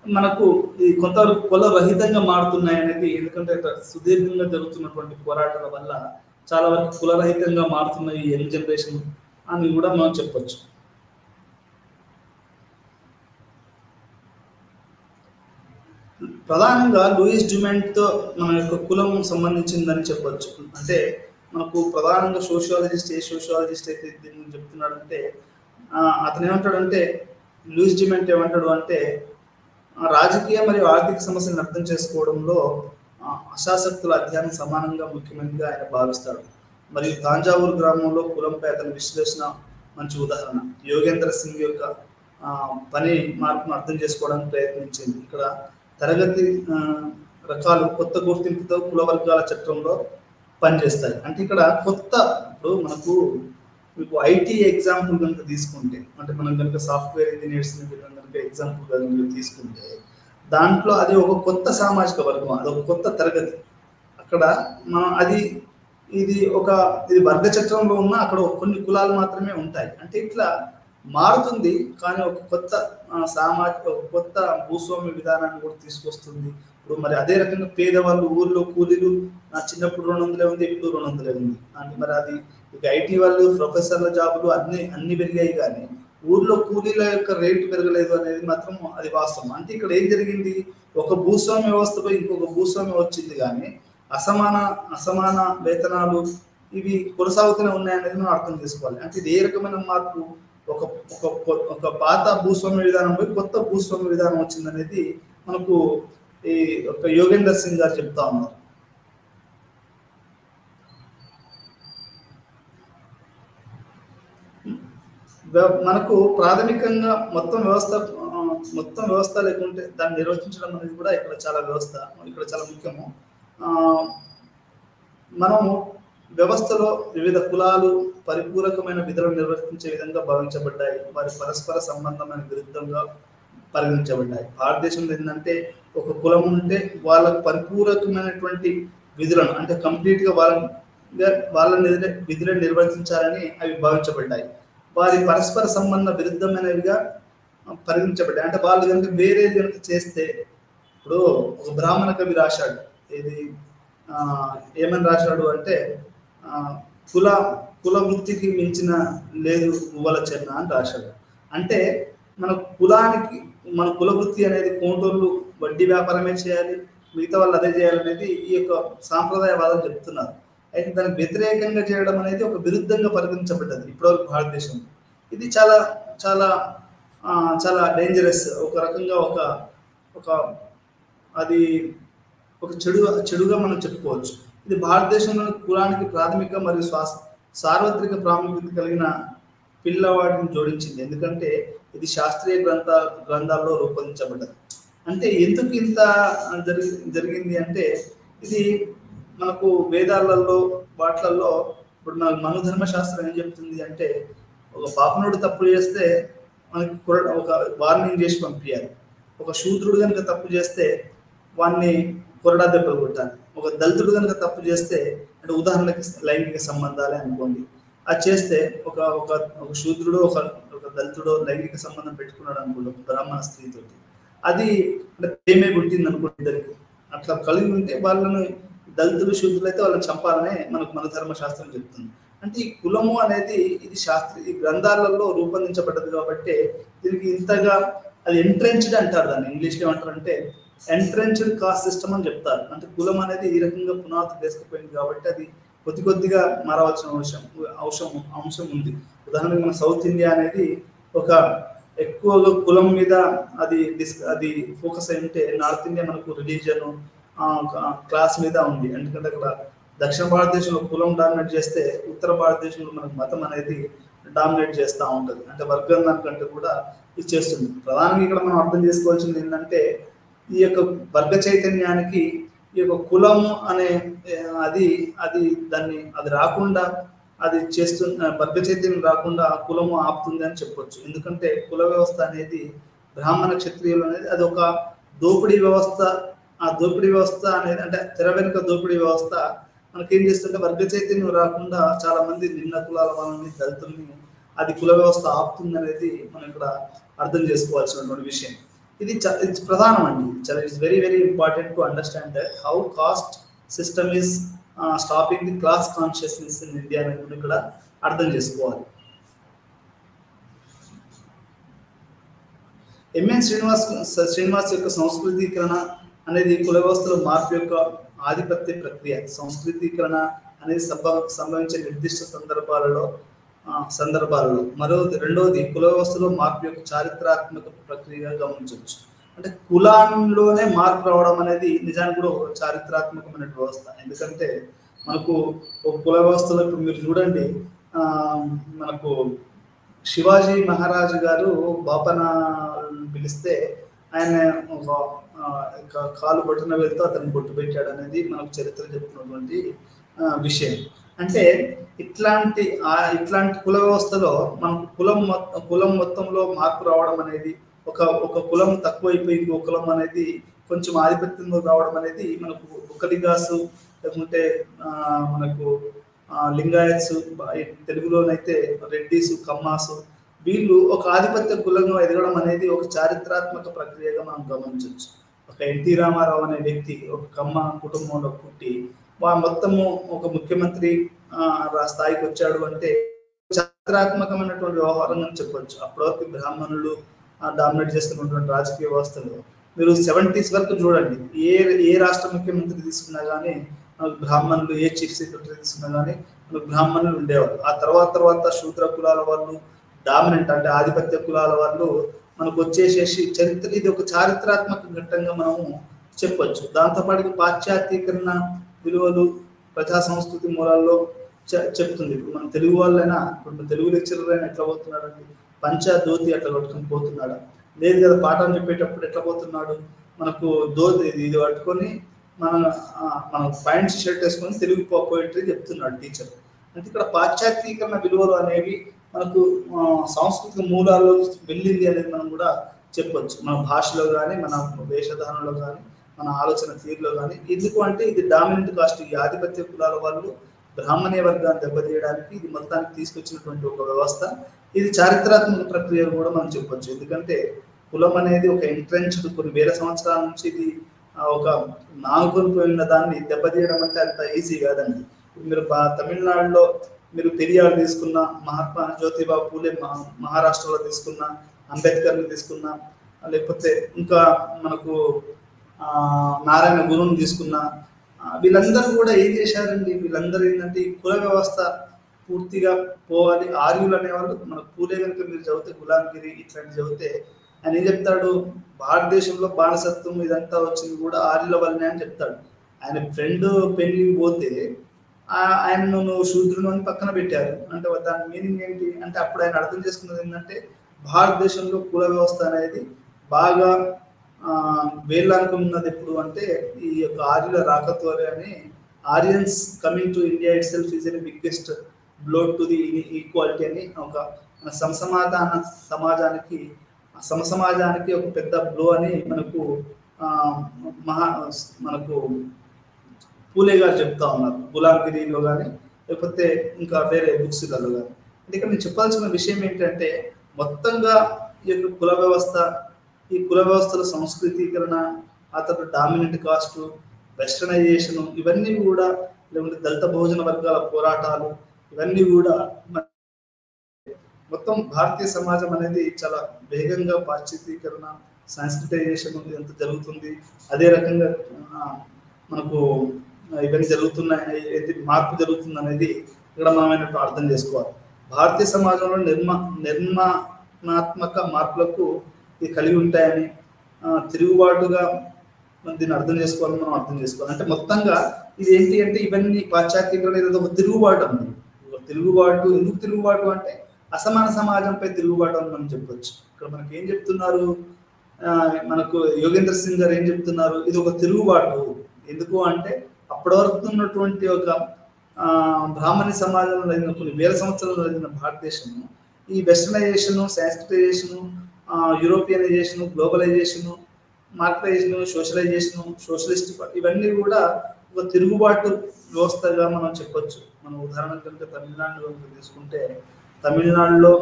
మనకు ఈ కొంతవరకు కుల రహితంగా మారుతున్నాయి అనేది, ఎందుకంటే సుదీర్ఘంగా జరుగుతున్నటువంటి పోరాటాల వల్ల చాలా వరకు కులరహితంగా మారుతున్న ఈ యంగ్ జనరేషన్ అని కూడా మనం చెప్పొచ్చు. ప్రధానంగా లూయిస్ డ్యూమాంట్తో మన యొక్క కులం సంబంధించిందని చెప్పొచ్చు. అంటే మనకు ప్రధానంగా సోషియాలజిస్ట్ అయితే దీని గురించి చెప్తున్నాడంటే అతను ఏమంటాడంటే లూయిస్ డ్యూమాంట్ ఏమంటాడు అంటే రాజకీయ మరియు ఆర్థిక సమస్యలను అర్థం చేసుకోవడంలో అశాసక్తుల అధ్యయనం సమానంగా ముఖ్యమైనదిగా ఆయన భావిస్తాడు. మరియు తాంజావూరు గ్రామంలో కులంపై అతని విశ్లేషణ మంచి ఉదాహరణ. యోగేంద్ర సింగ్ యొక్క పని మార్పును అర్థం చేసుకోవడానికి ప్రయత్నించింది. ఇక్కడ తరగతి రకాలు కొత్త గుర్తింపుతో కుల వర్గాల చట్టంలో పనిచేస్తాయి. అంటే ఇక్కడ ఇప్పుడు మనకు మీకు ఐటీ ఎగ్జాంపుల్ కనుక తీసుకుంటే, అంటే మనం కనుక సాఫ్ట్వేర్ ఇంజనీర్స్ కనుక ఎగ్జాంపుల్ కనుక తీసుకుంటే దాంట్లో అది ఒక కొత్త సామాజిక వర్గం, అది ఒక కొత్త తరగతి. అక్కడ ఇది వర్గ చట్టంలో ఉన్న అక్కడ కొన్ని కులాలు మాత్రమే ఉంటాయి. అంటే ఇట్లా మారుతుంది, కానీ ఒక కొత్త కొత్త భూస్వామ్య విధానాన్ని కూడా తీసుకొస్తుంది. ఇప్పుడు మరి అదే రకంగా పేదవాళ్ళు ఊర్లో కూలీలు నా చిన్నప్పుడు 200 ఉంది, ఇప్పుడు 200 ఉంది. అంటే మరి అది ఇక ఐటీ వాళ్ళు ప్రొఫెసర్ల జాబులు అన్ని పెరిగాయి, కానీ ఊర్లో కూలీల యొక్క రేటు పెరగలేదు అనేది మాత్రం అది వాస్తవం. అంటే ఇక్కడ ఏం జరిగింది, ఒక భూస్వామ్య వ్యవస్థపై ఇంకొక భూస్వామ్యం వచ్చింది, కానీ అసమాన వేతనాలు ఇవి కొనసాగుతూనే ఉన్నాయనేది మనం అర్థం చేసుకోవాలి. అంటే ఇది ఏ రకమైన మార్పు, ఒక పాత భూస్వామ్య విధానంపై కొత్త భూస్వామ్య విధానం వచ్చిందనేది మనకు ఈ ఒక యోగేందర్ సింగ్ గారు చెప్తా ఉన్నారు. మనకు ప్రాథమికంగా మొత్తం వ్యవస్థ లేకుంటే దాన్ని నిర్వహించడం అనేది కూడా ఇక్కడ చాలా ముఖ్యము. మనము వ్యవస్థలో వివిధ కులాలు పరిపూరకమైన విధులను నిర్వర్తించే విధంగా భావించబడ్డాయి, వారి పరస్పర సంబంధమైన విరుద్ధంగా పరిగణించబడ్డాయి. భారతదేశంలో ఏంటంటే ఒక కులం ఉంటే వాళ్ళకు పరిపూరకమైనటువంటి విధులను, అంటే కంప్లీట్గా వాళ్ళ విధులను నిర్వర్తించాలని అవి భావించబడ్డాయి. వారి పరస్పర సంబంధ విరుద్ధమైనవిగా పరిగణించబడ్డాయి. అంటే వాళ్ళు కనుక వేరేది కనుక చేస్తే, ఇప్పుడు ఒక బ్రాహ్మణ కవి రాశాడు, ఏమని రాశాడు అంటే కుల వృత్తికి మించిన లేదు పువ్వుల చెన్న అని రాశాడు. అంటే మన కుల వృత్తి అనేది కోంటోళ్ళు వడ్డీ వ్యాపారమే చేయాలి, మిగతా వాళ్ళు అదే చేయాలనేది ఈ యొక్క సాంప్రదాయవాదం చెప్తున్నారు. అయితే దానికి వ్యతిరేకంగా చేయడం అనేది ఒక విరుద్ధంగా పరిగణించబడ్డది ఇప్పటివరకు భారతదేశం. ఇది చాలా చాలా చాలా డేంజరస్, ఒక రకంగా ఒక ఒక అది ఒక చెడుగా మనం చెప్పుకోవచ్చు. ఇది భారతదేశంలోని కులానికి ప్రాథమిక మరియు సార్వత్రిక ప్రాముఖ్యత కలిగిన పిల్లవాడిని జోడించింది. ఎందుకంటే ఇది శాస్త్రీయ గ్రంథాల్లో రూపొందించబడ్డది. అంటే ఎందుకు ఇంత జరిగింది అంటే, ఇది మనకు వేదాలలో వాటిలలో ఇప్పుడు మన మనుధర్మ శాస్త్రం ఏం చెప్తుంది అంటే, ఒక పాపనుడు తప్పు చేస్తే మనకి ఒక వార్నింగ్ చేసి పంపించాలి. ఒక శూద్రుడు కనుక తప్పు చేస్తే వాడిని కొరడా దెబ్బలు కొట్టాలి. ఒక దళితుడు కనుక తప్పు చేస్తే, అంటే ఉదాహరణకి లైంగిక సంబంధాలే అనుకోండి, అది చేస్తే ఒక ఒక ఒక శూద్రుడు ఒక దళితుడు లైంగిక సంబంధం పెట్టుకున్నాడు అనుకోండి ఒక బ్రాహ్మణ స్త్రీతోటి, అది అంటే ప్రేమే పుట్టింది అనుకోండి ఇద్దరికి, అట్లా కలిగి ఉంటే వాళ్ళని దళితులు శూద్రులు అయితే వాళ్ళని చంపాలనే మనకు మన ధర్మశాస్త్రం చెప్తుంది. అంటే ఈ కులము అనేది ఇది ఈ గ్రంథాలలో రూపొందించబడ్డది కాబట్టి దీనికి ఇంతగా అది ఎంట్రెంచ్డ్ అంటారు. దాన్ని ఇంగ్లీష్లో ఏమంటారు అంటే ఎంట్రెంచ్డ్ కాస్ట్ సిస్టమ్ అని చెప్తారు. అంటే కులం అనేది ఈ రకంగా పునాది వేసుకుపోయింది కాబట్టి అది కొద్దిగా మారవలసిన అంశం ఉంది. ఉదాహరణకు మన సౌత్ ఇండియా అనేది ఒక ఎక్కువగా కులం మీద అది ఫోకస్ అయి ఉంటే, నార్త్ ఇండియా మనకు రిలీజియన్ క్లాస్ మీద ఉంది. ఎందుకంటే అక్కడ దక్షిణ భారతదేశంలో కులం డామినేట్ చేస్తే, ఉత్తర భారతదేశంలో మనకు మతం అనేది డామినేట్ చేస్తూ ఉంటుంది. అంటే వర్గం దానికంటే కూడా ఇది చేస్తుంది. ప్రధానంగా ఇక్కడ మనం అర్థం చేసుకోవాల్సింది ఏంటంటే, ఈ యొక్క వర్గ చైతన్యానికి ఈ యొక్క కులము అనే అది రాకుండా, అది చేస్తున్న వర్గ చైతన్యం రాకుండా కులము ఆపుతుంది అని చెప్పొచ్చు. ఎందుకంటే కుల వ్యవస్థ అనేది బ్రాహ్మణ క్షత్రియులు అనేది అది ఒక దోపిడీ వ్యవస్థ. ఆ దోపిడీ వ్యవస్థ అనేది అంటే తెర వెనుక దోపిడీ వ్యవస్థ మనకేం చేస్తుంటే, వర్గ చైతన్యం రాకుండా చాలా మంది నిమ్న కులాల వాళ్ళని, దళితుల్ని అది కుల వ్యవస్థ ఆపుతుంది అనేది మనం ఇక్కడ అర్థం చేసుకోవాల్సినటువంటి విషయం. ఇది ప్రధానం అండి. It's very very important to understand that how cost system is stopping the class consciousness in India అనేది ఇక్కడ అర్థం చేసుకోవాలి. ఎంఎన్ శ్రీనివాస్ యొక్క సంస్కృతీకరణ అనేది కుల వ్యవస్థలో మార్పు యొక్క ఆధిపత్య ప్రక్రియ. సంస్కృతీకరణ అనేది సంభవించే నిర్దిష్ట సందర్భాలలో రెండవది కుల వ్యవస్థలో మార్పు యొక్క చారిత్రాత్మక ప్రక్రియగా గమనించవచ్చు. అంటే కులంలోనే మార్పు రావడం అనేది నిజానికి కూడా ఒక చారిత్రాత్మకమైన వ్యవస్థ. ఎందుకంటే మనకు ఒక కుల వ్యవస్థలో ఇప్పుడు మీరు చూడండి, మనకు శివాజీ మహారాజు గారు బాపన పిలిస్తే ఆయన కాలు బొట్టున వెళ్తూ అతను బొట్టు పెట్టాడు అనేది మనకు చరిత్ర చెప్తున్నటువంటి విషయం. అంటే ఇట్లాంటి కుల వ్యవస్థలో మనకు కులం మొత్తంలో మార్పు రావడం అనేది, ఒక కులం తక్కువైపోయి ఇంకో కులం అనేది కొంచెం ఆధిపత్యంలో రావడం అనేది మనకు బుక్కలిగాసు, లేకుంటే మనకు లింగాయత్స్, తెలుగులోనైతే రెడ్డిసు, కమ్మాసు, వీళ్ళు ఒక ఆధిపత్య కులంగా ఎదగడం అనేది ఒక చారిత్రాత్మక ప్రక్రియగా మనం గమనించవచ్చు. ఒక ఎన్టీ రామారావు అనే వ్యక్తి ఒక కమ్మ కుటుంబంలో పుట్టి మొత్తము ఒక ముఖ్యమంత్రి స్థాయికి వచ్చాడు అంటే చారిత్రాత్మకమైనటువంటి వ్యవహారం అని చెప్పొచ్చు. అప్పటివరకు బ్రాహ్మణులు డామినేట్ చేస్తున్నటువంటి రాజకీయ వ్యవస్థలో మీరు 70s వరకు చూడండి, ఏ రాష్ట్ర ముఖ్యమంత్రి తీసుకున్నా కానీ బ్రాహ్మణులు, ఏ చీఫ్ సెక్రటరీ తీసుకున్నా కానీ బ్రాహ్మణులు ఉండేవారు. ఆ తర్వాత శూద్ర కులాల వాళ్ళు డామినెంట్, అంటే ఆధిపత్య కులాల వాళ్ళు మనకు వచ్చేసేసి చరిత్ర, ఇది ఒక చారిత్రాత్మక ఘట్టంగా మనము చెప్పొచ్చు. దాంతోపాటు పాశ్చాత్యీకరణ విలువలు ప్రజా సంస్కృతి మూలాల్లో చెప్తుంది. ఇప్పుడు మన తెలుగు వాళ్ళైనా, ఇప్పుడు తెలుగు లెక్చరర్ అయినా ఎట్లా పోతున్నాడండి, పంచా ధోతి అట్లా కట్టుకొని పోతున్నాడా? లేదు కదా, పాఠం చెప్పేటప్పుడు ఎట్లా పోతున్నాడు, మనకు ధోతి ఇది పట్టుకొని మన ప్యాంట్ షర్ట్ వేసుకొని తెలుగు పోయిటరీ చెప్తున్నాడు టీచర్. అంటే ఇక్కడ పాశ్చాత్యీకరణ విలువలు అనేవి మనకు సాంస్కృతిక మూలాల్లో వెళ్ళింది అనేది మనం కూడా చెప్పొచ్చు. మన భాషలో కానీ, మన వేషధారణలో కానీ, మన ఆలోచన తీరులో కానీ. ఎందుకు అంటే ఇది డామినెంట్ కాస్ట్, ఈ ఆధిపత్య కులాల వాళ్ళు బ్రాహ్మణీయ వర్గాన్ని దెబ్బతీయడానికి ఇది మొత్తానికి తీసుకొచ్చినటువంటి ఒక వ్యవస్థ. ఇది చారిత్రాత్మక ప్రక్రియ కూడా మనం చెప్పొచ్చు. ఎందుకంటే కులం అనేది ఒక ఎంట్రెన్స్డ్, కొన్ని వేల సంవత్సరాల నుంచి ఇది ఒక నానుకొని పోయిన దాన్ని దెబ్బతీయడం అంటే అంత ఈజీ కాదండి. మీరు తమిళనాడులో మీరు పెరియార్ తీసుకున్న, మహాత్మా జ్యోతిబా పూలే మహారాష్ట్రలో తీసుకున్న, అంబేద్కర్ని తీసుకున్న, లేకపోతే ఇంకా మనకు నారాయణ గురువుని తీసుకున్న, వీళ్ళందరూ కూడా ఏం చేశారండి, వీళ్ళందరూ ఏంటంటే ఈ కుల వ్యవస్థ పూర్తిగా పోవాలి. ఆర్యులు అనేవాళ్ళు మన పూలే కనుక మీరు చదివితే గులాంగిరి ఇట్లాంటి చదివితే ఆయన ఏం చెప్తాడు, భారతదేశంలో బానిసత్వం ఇదంతా వచ్చింది కూడా ఆర్యుల వల్లనే అని చెప్తాడు. ఆయన ఫ్రెండ్ పెళ్లికి పోతే ఆయనను నువ్వు శూద్రుడు అని పక్కన పెట్టారు అంటే దాని మీనింగ్ ఏంటి అంటే అప్పుడు ఆయన అర్థం చేసుకున్నది ఏంటంటే భారతదేశంలో కుల వ్యవస్థ అనేది బాగా వేళ్ళనుకున్నది ఎప్పుడు అంటే ఈ యొక్క ఆర్యుల రాకతోనే అని ఆరియన్స్ coming to India it self is a biggest blow to the equality అని ఒక సమసమాజానికి ఒక పెద్ద బ్లో అని మనకు పూలే గారు చెప్తా ఉన్నారు గులాంగిరిలో కానీ లేకపోతే ఇంకా వేరే బుక్స్లలో కానీ. అంటే ఇక్కడ నేను చెప్పాల్సిన విషయం ఏంటంటే మొత్తంగా ఈ యొక్క ఈ కుల వ్యవస్థల సంస్కృతీకరణ, ఆ తర్వాత డామినెంట్ కాస్ట్, వెస్టర్నైజేషన్, ఇవన్నీ కూడా లేకుంటే దళిత బహుజన వర్గాల పోరాటాలు, ఇవన్నీ కూడా మొత్తం భారతీయ సమాజం అనేది చాలా వేగంగా పాశ్చాత్యీకరణ, సాంస్కృతైజేషన్ ఇదంతా జరుగుతుంది. అదే రకంగా మనకు ఇవన్నీ జరుగుతున్నాయి, మార్పు జరుగుతుంది అనేది ఇక్కడ మనం అర్థం చేసుకోవాలి. భారతీయ సమాజంలో నిర్మాణాత్మక మార్పులకు ఇది కలిగి ఉంటాయని తిరుగుబాటుగా దీన్ని అర్థం చేసుకోవాలని మనం అర్థం చేసుకోవాలి. అంటే మొత్తంగా ఇది ఏంటి అంటే ఇవన్నీ పాశ్చాత్యీకరణ ఏదో ఒక తిరుగుబాటు ఉంది. తిరుగుబాటు ఎందుకు తిరుగుబాటు అంటే అసమాన సమాజంపై తిరుగుబాటు అని మనం చెప్పొచ్చు. ఇక్కడ మనకి ఏం చెప్తున్నారు, మనకు యోగేంద్ర సింగ్ గారు ఏం చెప్తున్నారు, ఇది ఒక తిరుగుబాటు. ఎందుకు అంటే అప్పటి వరకు ఉన్నటువంటి ఒక బ్రాహ్మణి సమాజంలో జరిగిన కొన్ని వేల సంవత్సరాలు జరిగిన భారతదేశము ఈ వెస్టర్నైజేషను, సాంస్కృతైజేషను, యూరోపియనైజేషను, గ్లోబలైజేషను, మార్కలైజేషను, సోషలైజేషను, సోషలిస్ట్ ఇవన్నీ కూడా ఒక తిరుగుబాటు వ్యవస్థగా మనం చెప్పొచ్చు. మనం ఉదాహరణ కనుక తమిళనాడు తీసుకుంటే తమిళనాడులో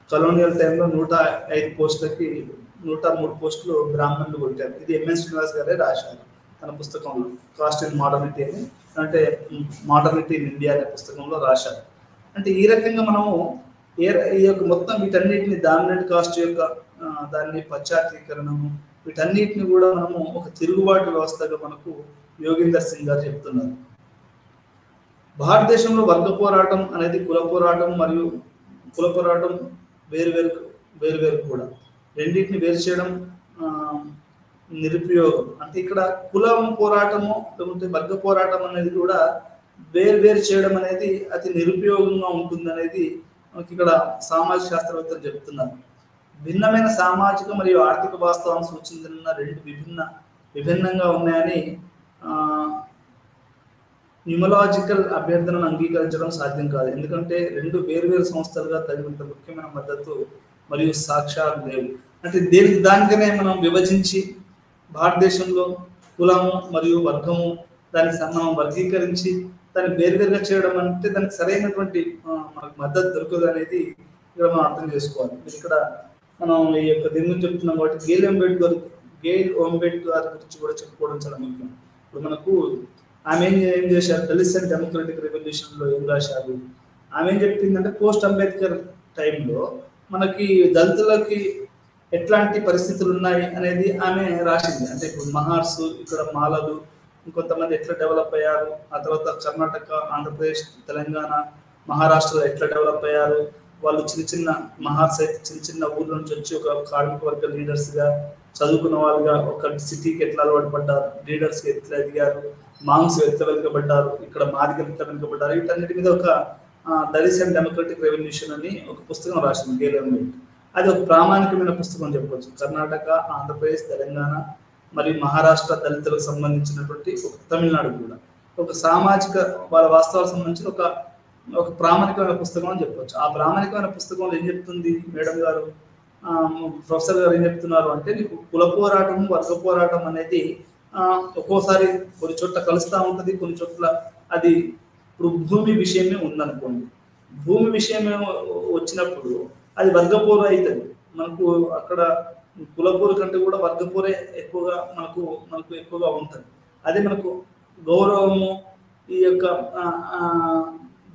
కలోనియల్ టైంలో 105 పోస్టులకి 103 పోస్టులు బ్రాహ్మణులు కొట్టారు. ఇది ఎంఎన్ శ్రీనివాస్ గారే రాశారు తన పుస్తకంలో కాస్ట్ ఇన్ మోడర్నిటీ అని, అంటే మోడర్నిటీ ఇన్ ఇండియా అనే పుస్తకంలో రాశారు. అంటే ఈ రకంగా మనము ఈ యొక్క మొత్తం వీటన్నిటిని డామినెంట్ కాస్ట్ యొక్క దాన్ని పాశ్చాత్యీకరణము వీటన్నిటిని కూడా మనము ఒక తిరుగుబాటు వ్యవస్థగా మనకు యోగేందర్ సింగ్ గారు చెప్తున్నారు. భారతదేశంలో వర్గ పోరాటం అనేది కుల పోరాటం మరియు కుల పోరాటం వేరు కూడా రెండింటిని వేరు చేయడం నిరుపయోగం. అంటే ఇక్కడ కులం పోరాటము లేకుంటే వర్గ పోరాటం అనేది కూడా వేరు చేయడం అనేది అతి నిరుపయోగంగా ఉంటుంది అనేది మనకి ఇక్కడ సామాజిక శాస్త్రవేత్తలు చెప్తున్నారు. భిన్నమైన సామాజిక మరియు ఆర్థిక వాస్తవాన్ని సూచించిన రెండు విభిన్నంగా ఉన్నాయని న్యూమలాజికల్ అభ్యర్థనను అంగీకరించడం సాధ్యం కాదు. ఎందుకంటే రెండు వేరు సంస్థలుగా తగినంత ముఖ్యమైన మద్దతు మరియు సాక్ష్యాలు లేవు. అంటే దానికనే మనం విభజించి భారతదేశంలో కులము మరియు వర్గము దానికి మనం వర్గీకరించి దాన్ని వేరుగా చేయడం అంటే దానికి సరైనటువంటి మనకు మద్దతు దొరకదు అనేది ఇక్కడ మనం అర్థం చేసుకోవాలి. ఇక్కడ మనం ఈ యొక్క దీని గురించి చెప్తున్నాం కాబట్టి గెయిల్ అంబేద్కర్ గురించి కూడా చెప్పుకోవడం చాలా ముఖ్యం. ఇప్పుడు మనకు ఆమె ఏం చేశారు, దళిత్ అండ్ డెమోక్రటిక్ రెవల్యూషన్లో ఏం రాశారు, ఆమె ఏం చెప్పిందంటే పోస్ట్ అంబేద్కర్ టైంలో మనకి దళితులకి ఎట్లాంటి పరిస్థితులు ఉన్నాయి అనేది ఆమె రాసింది. అంటే ఇప్పుడు మహార్సు, ఇక్కడ మాలలు, ఇంకొంతమంది ఎట్లా డెవలప్ అయ్యారు, ఆ తర్వాత కర్ణాటక, ఆంధ్రప్రదేశ్, తెలంగాణ, మహారాష్ట్రలో ఎట్లా డెవలప్ అయ్యారు, వాళ్ళు చిన్న మహార్స్ అయితే చిన్న ఊర్ల నుంచి వచ్చి ఒక కార్మిక వర్గ లీడర్స్గా చదువుకున్న వాళ్ళుగా ఒక సిటీకి ఎట్లా అలవాటు పడ్డారు, లీడర్స్కి ఎట్లా ఎదిగారు, మాంగ్స్ ఎట్లా వెనుకబడ్డారు, ఇక్కడ మాదిగలు ఎట్లా వెనుకబడ్డారు, వీటన్నిటి మీద ఒక దళిత్ అండ్ డెమోక్రటిక్ రెవల్యూషన్ అని ఒక పుస్తకం రాసింది గెయిల్ అంబేద్కర్. అది ఒక ప్రామాణికమైన పుస్తకం చెప్పవచ్చు. కర్ణాటక, ఆంధ్రప్రదేశ్, తెలంగాణ మరియు మహారాష్ట్ర దళితులకు సంబంధించినటువంటి ఒక తమిళనాడు కూడా ఒక సామాజిక వాళ్ళ వాస్తవాలకు సంబంధించిన ఒక ప్రామాణికమైన పుస్తకం అని చెప్పవచ్చు. ఆ ప్రామాణికమైన పుస్తకంలో ఏం చెప్తుంది మేడం గారు, ప్రొఫెసర్ గారు ఏం చెప్తున్నారు అంటే నీకు కుల పోరాటం వర్గ పోరాటం అనేది ఒక్కోసారి కొన్ని చోట్ల కలుస్తూ ఉంటుంది, కొన్ని చోట్ల అది ఇప్పుడు భూమి విషయమే ఉందనుకోండి, భూమి విషయమే వచ్చినప్పుడు అది వర్గపోరు అవుతుంది. మనకు అక్కడ కులపోరు కంటే కూడా వర్గపోరే ఎక్కువగా మనకు ఎక్కువగా ఉంటుంది. అదే మనకు గౌరవము, ఈ యొక్క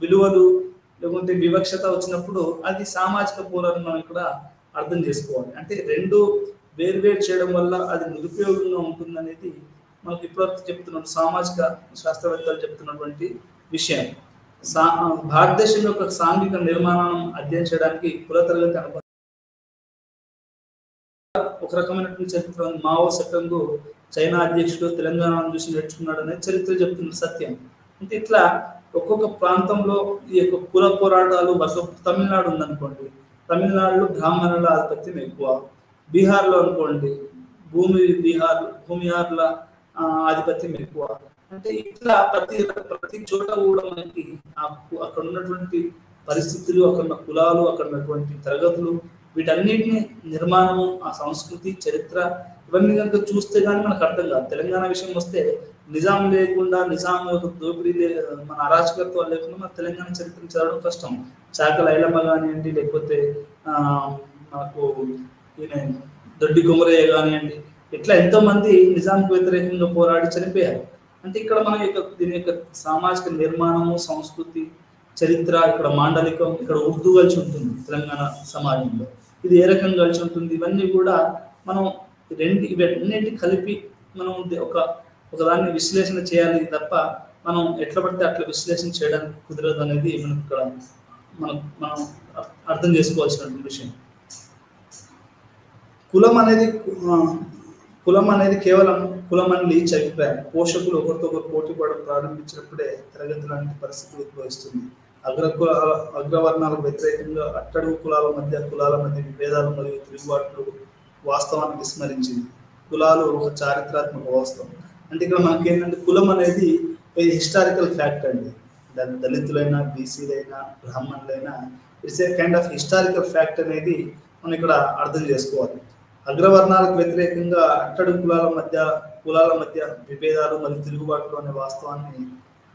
విలువలు లేకుంటే వివక్షత వచ్చినప్పుడు అది సామాజిక పోరాటం మనం ఇక్కడ అర్థం చేసుకోవాలి. అంటే రెండు వేరు చేయడం వల్ల అది నిరుపయోగంగా ఉంటుందనేది మనకు ఇప్పటివరకు చెప్తున్న సామాజిక శాస్త్రవేత్తలు చెప్తున్నటువంటి విషయం. భారతదేశం యొక్క సాంఘిక నిర్మాణం అధ్యయనం చేయడానికి కుల తరగతి అనుభవం ఒక రకమైనటువంటి చరిత్ర. మావో సెకంగు చైనా అధ్యక్షుడు తెలంగాణను చూసి నేర్చుకున్నాడు అనేది చరిత్ర చెప్తున్న సత్యం. అంటే ఇట్లా ఒక్కొక్క ప్రాంతంలో ఈ యొక్క కుల పోరాటాలు తమిళనాడు ఉందనుకోండి, తమిళనాడులో బ్రాహ్మణుల ఆధిపత్యం ఎక్కువ. బీహార్లో అనుకోండి భూమిహార్ల ఆధిపత్యం ఎక్కువ. అంటే ఇట్లా ప్రతి చోట కూడా మనకి అక్కడ ఉన్నటువంటి పరిస్థితులు, అక్కడ ఉన్న కులాలు, అక్కడ ఉన్నటువంటి తరగతులు, వీటన్నిటిని నిర్మాణము, ఆ సంస్కృతి, చరిత్ర ఇవన్నీ కనుక చూస్తే కానీ మనకు అర్థం కాదు. తెలంగాణ విషయం వస్తే నిజాం లేకుండా, నిజాం యొక్క దోపిడీ మన అరాచకత్వాలు లేకుండా మన తెలంగాణ చరిత్రను చదవడం కష్టం. చాకల ఐలమ్మ కానివ్వండి, లేకపోతే మనకు ఈయన దొడ్డి కొమరయ్య కానివ్వండి, ఇట్లా ఎంతో మంది నిజాంకు వ్యతిరేకంగా పోరాడి చనిపోయారు. అంటే ఇక్కడ మన యొక్క దీని యొక్క సామాజిక నిర్మాణము, సంస్కృతి, చరిత్ర, ఇక్కడ మాండలికం, ఇక్కడ ఉర్దూ కలిసి ఉంటుంది తెలంగాణ సమాజంలో. ఇది ఏ రకంగా కలిసి ఉంటుంది, ఇవన్నీ కూడా మనం ఇవన్నిటి కలిపి మనం ఒకదాన్ని విశ్లేషణ చేయాలి తప్ప మనం ఎట్లా పడితే అట్లా విశ్లేషణ చేయడానికి కుదరదు అనేది మనకు ఇక్కడ మనం అర్థం చేసుకోవాల్సిన విషయం. కులం అనేది కేవలం కులం అని లీచ్ అభిప్రాయం. పోషకులు ఒకరితో ఒకరు పోటీ పడడం ప్రారంభించినప్పుడే తరగతి లాంటి పరిస్థితి ఉద్భవిస్తుంది. అగ్రవర్ణాలకు వ్యతిరేకంగా అట్టడుగు కులాల మధ్య విభేదాలు మరియు తిరుగుబాట్లు వాస్తవాన్ని విస్మరించింది. కులాలు ఒక చారిత్రాత్మక వాస్తవం. అంటే ఇక్కడ మనకి ఏంటంటే కులం అనేది హిస్టారికల్ ఫ్యాక్ట్ అండి. దళితులైనా, బీసీలైనా, బ్రాహ్మణులైనా, it's a kind of historical fact అనేది మనం ఇక్కడ అర్థం చేసుకోవాలి. అగ్రవర్ణాలకు వ్యతిరేకంగా అట్టడుగు కులాల మధ్య విభేదాలు మరియు తిరుగుబాట్లు అనే వాస్తవాన్ని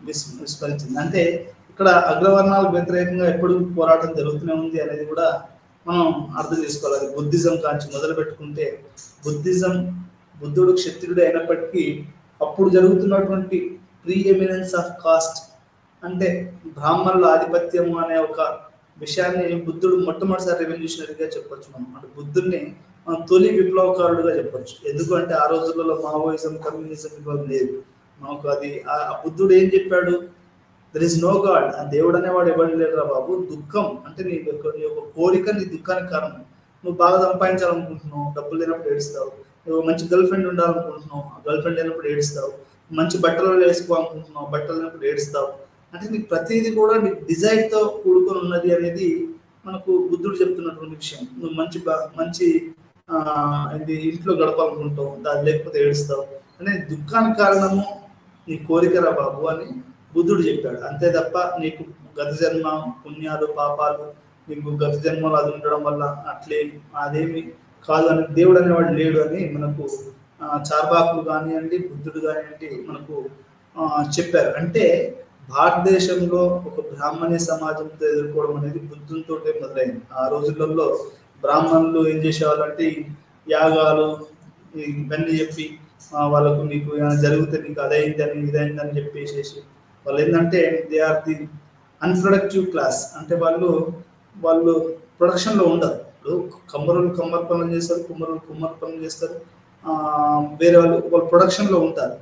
విస్మరించింది. అంటే ఇక్కడ అగ్రవర్ణాలకు వ్యతిరేకంగా ఎప్పుడు పోరాటం జరుగుతూనే ఉంది అనేది కూడా మనం అర్థం చేసుకోవాలి. అది బుద్ధిజం కాంచి మొదలు పెట్టుకుంటే, బుద్ధుడు క్షత్రియుడు అయినప్పటికీ అప్పుడు జరుగుతున్నటువంటి ప్రీ ఎమినెన్స్ ఆఫ్ కాస్ట్, అంటే బ్రాహ్మణుల ఆధిపత్యము అనే ఒక విషయాన్ని బుద్ధుడు మొట్టమొదటిసారి రెవల్యూషనరీగా చెప్పొచ్చు. అంటే బుద్ధుడిని మనం తొలి విప్లవకారుడుగా చెప్పొచ్చు. ఎందుకంటే ఆ రోజులలో మావోయిజం, కమ్యూనిజం ఇవ్వడం లేదు మనకు. అది ఆ బుద్ధుడు ఏం చెప్పాడు, దర్ ఇస్ నో గాడ్, ఆ దేవుడు అనేవాడు ఎవరు లేదురా బాబు. దుఃఖం అంటే నీ యొక్క కోరిక నీ దుఃఖానికి కారణం. నువ్వు బాగా సంపాదించాలనుకుంటున్నావు, డబ్బులు లేనప్పుడు ఏడుస్తావు. నువ్వు మంచి గర్ల్ ఫ్రెండ్ ఉండాలనుకుంటున్నావు, గర్ల్ ఫ్రెండ్ లేనప్పుడు ఏడుస్తావు. మంచి బట్టలు వేసుకోవాలనుకుంటున్నావు, బట్టలు లేనప్పుడు ఏడుస్తావు. అంటే నీకు ప్రతిదీ కూడా నీ డిజైర్తో కూడుకొని ఉన్నది అనేది మనకు బుద్ధుడు చెప్తున్నటువంటి విషయం. నువ్వు మంచి ఇంట్లో గడపాలనుకుంటావు, దాని లేకపోతే ఏడుస్తావు. అంటే దుఃఖానికి కారణము నీ కోరికరా బాబు అని బుద్ధుడు చెప్పాడు. అంతే తప్ప నీకు గత జన్మ పుణ్యాలు, పాపాలు, నీకు గత జన్మలు అది ఉండడం వల్ల అదేమి కాదు అని దేవుడు అనేవాడు లేడు అని మనకు చార్వాకులు కానివ్వండి, బుద్ధుడు కానివ్వండి మనకు చెప్పారు. అంటే భారతదేశంలో ఒక బ్రాహ్మణ్య సమాజంతో ఎదుర్కోవడం అనేది బుద్ధునితో మొదలైంది. ఆ రోజులలో బ్రాహ్మణులు ఏం చేసేవాళ్ళు అంటే యాగాలు ఇవన్నీ చెప్పి వాళ్ళకు నీకు జరిగితే నీకు అదైందని ఇదైందని చెప్పేసేసి వాళ్ళు ఏంటంటే they are the unproductive class. అంటే వాళ్ళు ప్రొడక్షన్లో ఉండరు. కమ్మరులు కమ్మర్ పనులు చేస్తారు, కుమ్మరు పనులు చేస్తారు, వేరే వాళ్ళు ప్రొడక్షన్లో ఉంటారు.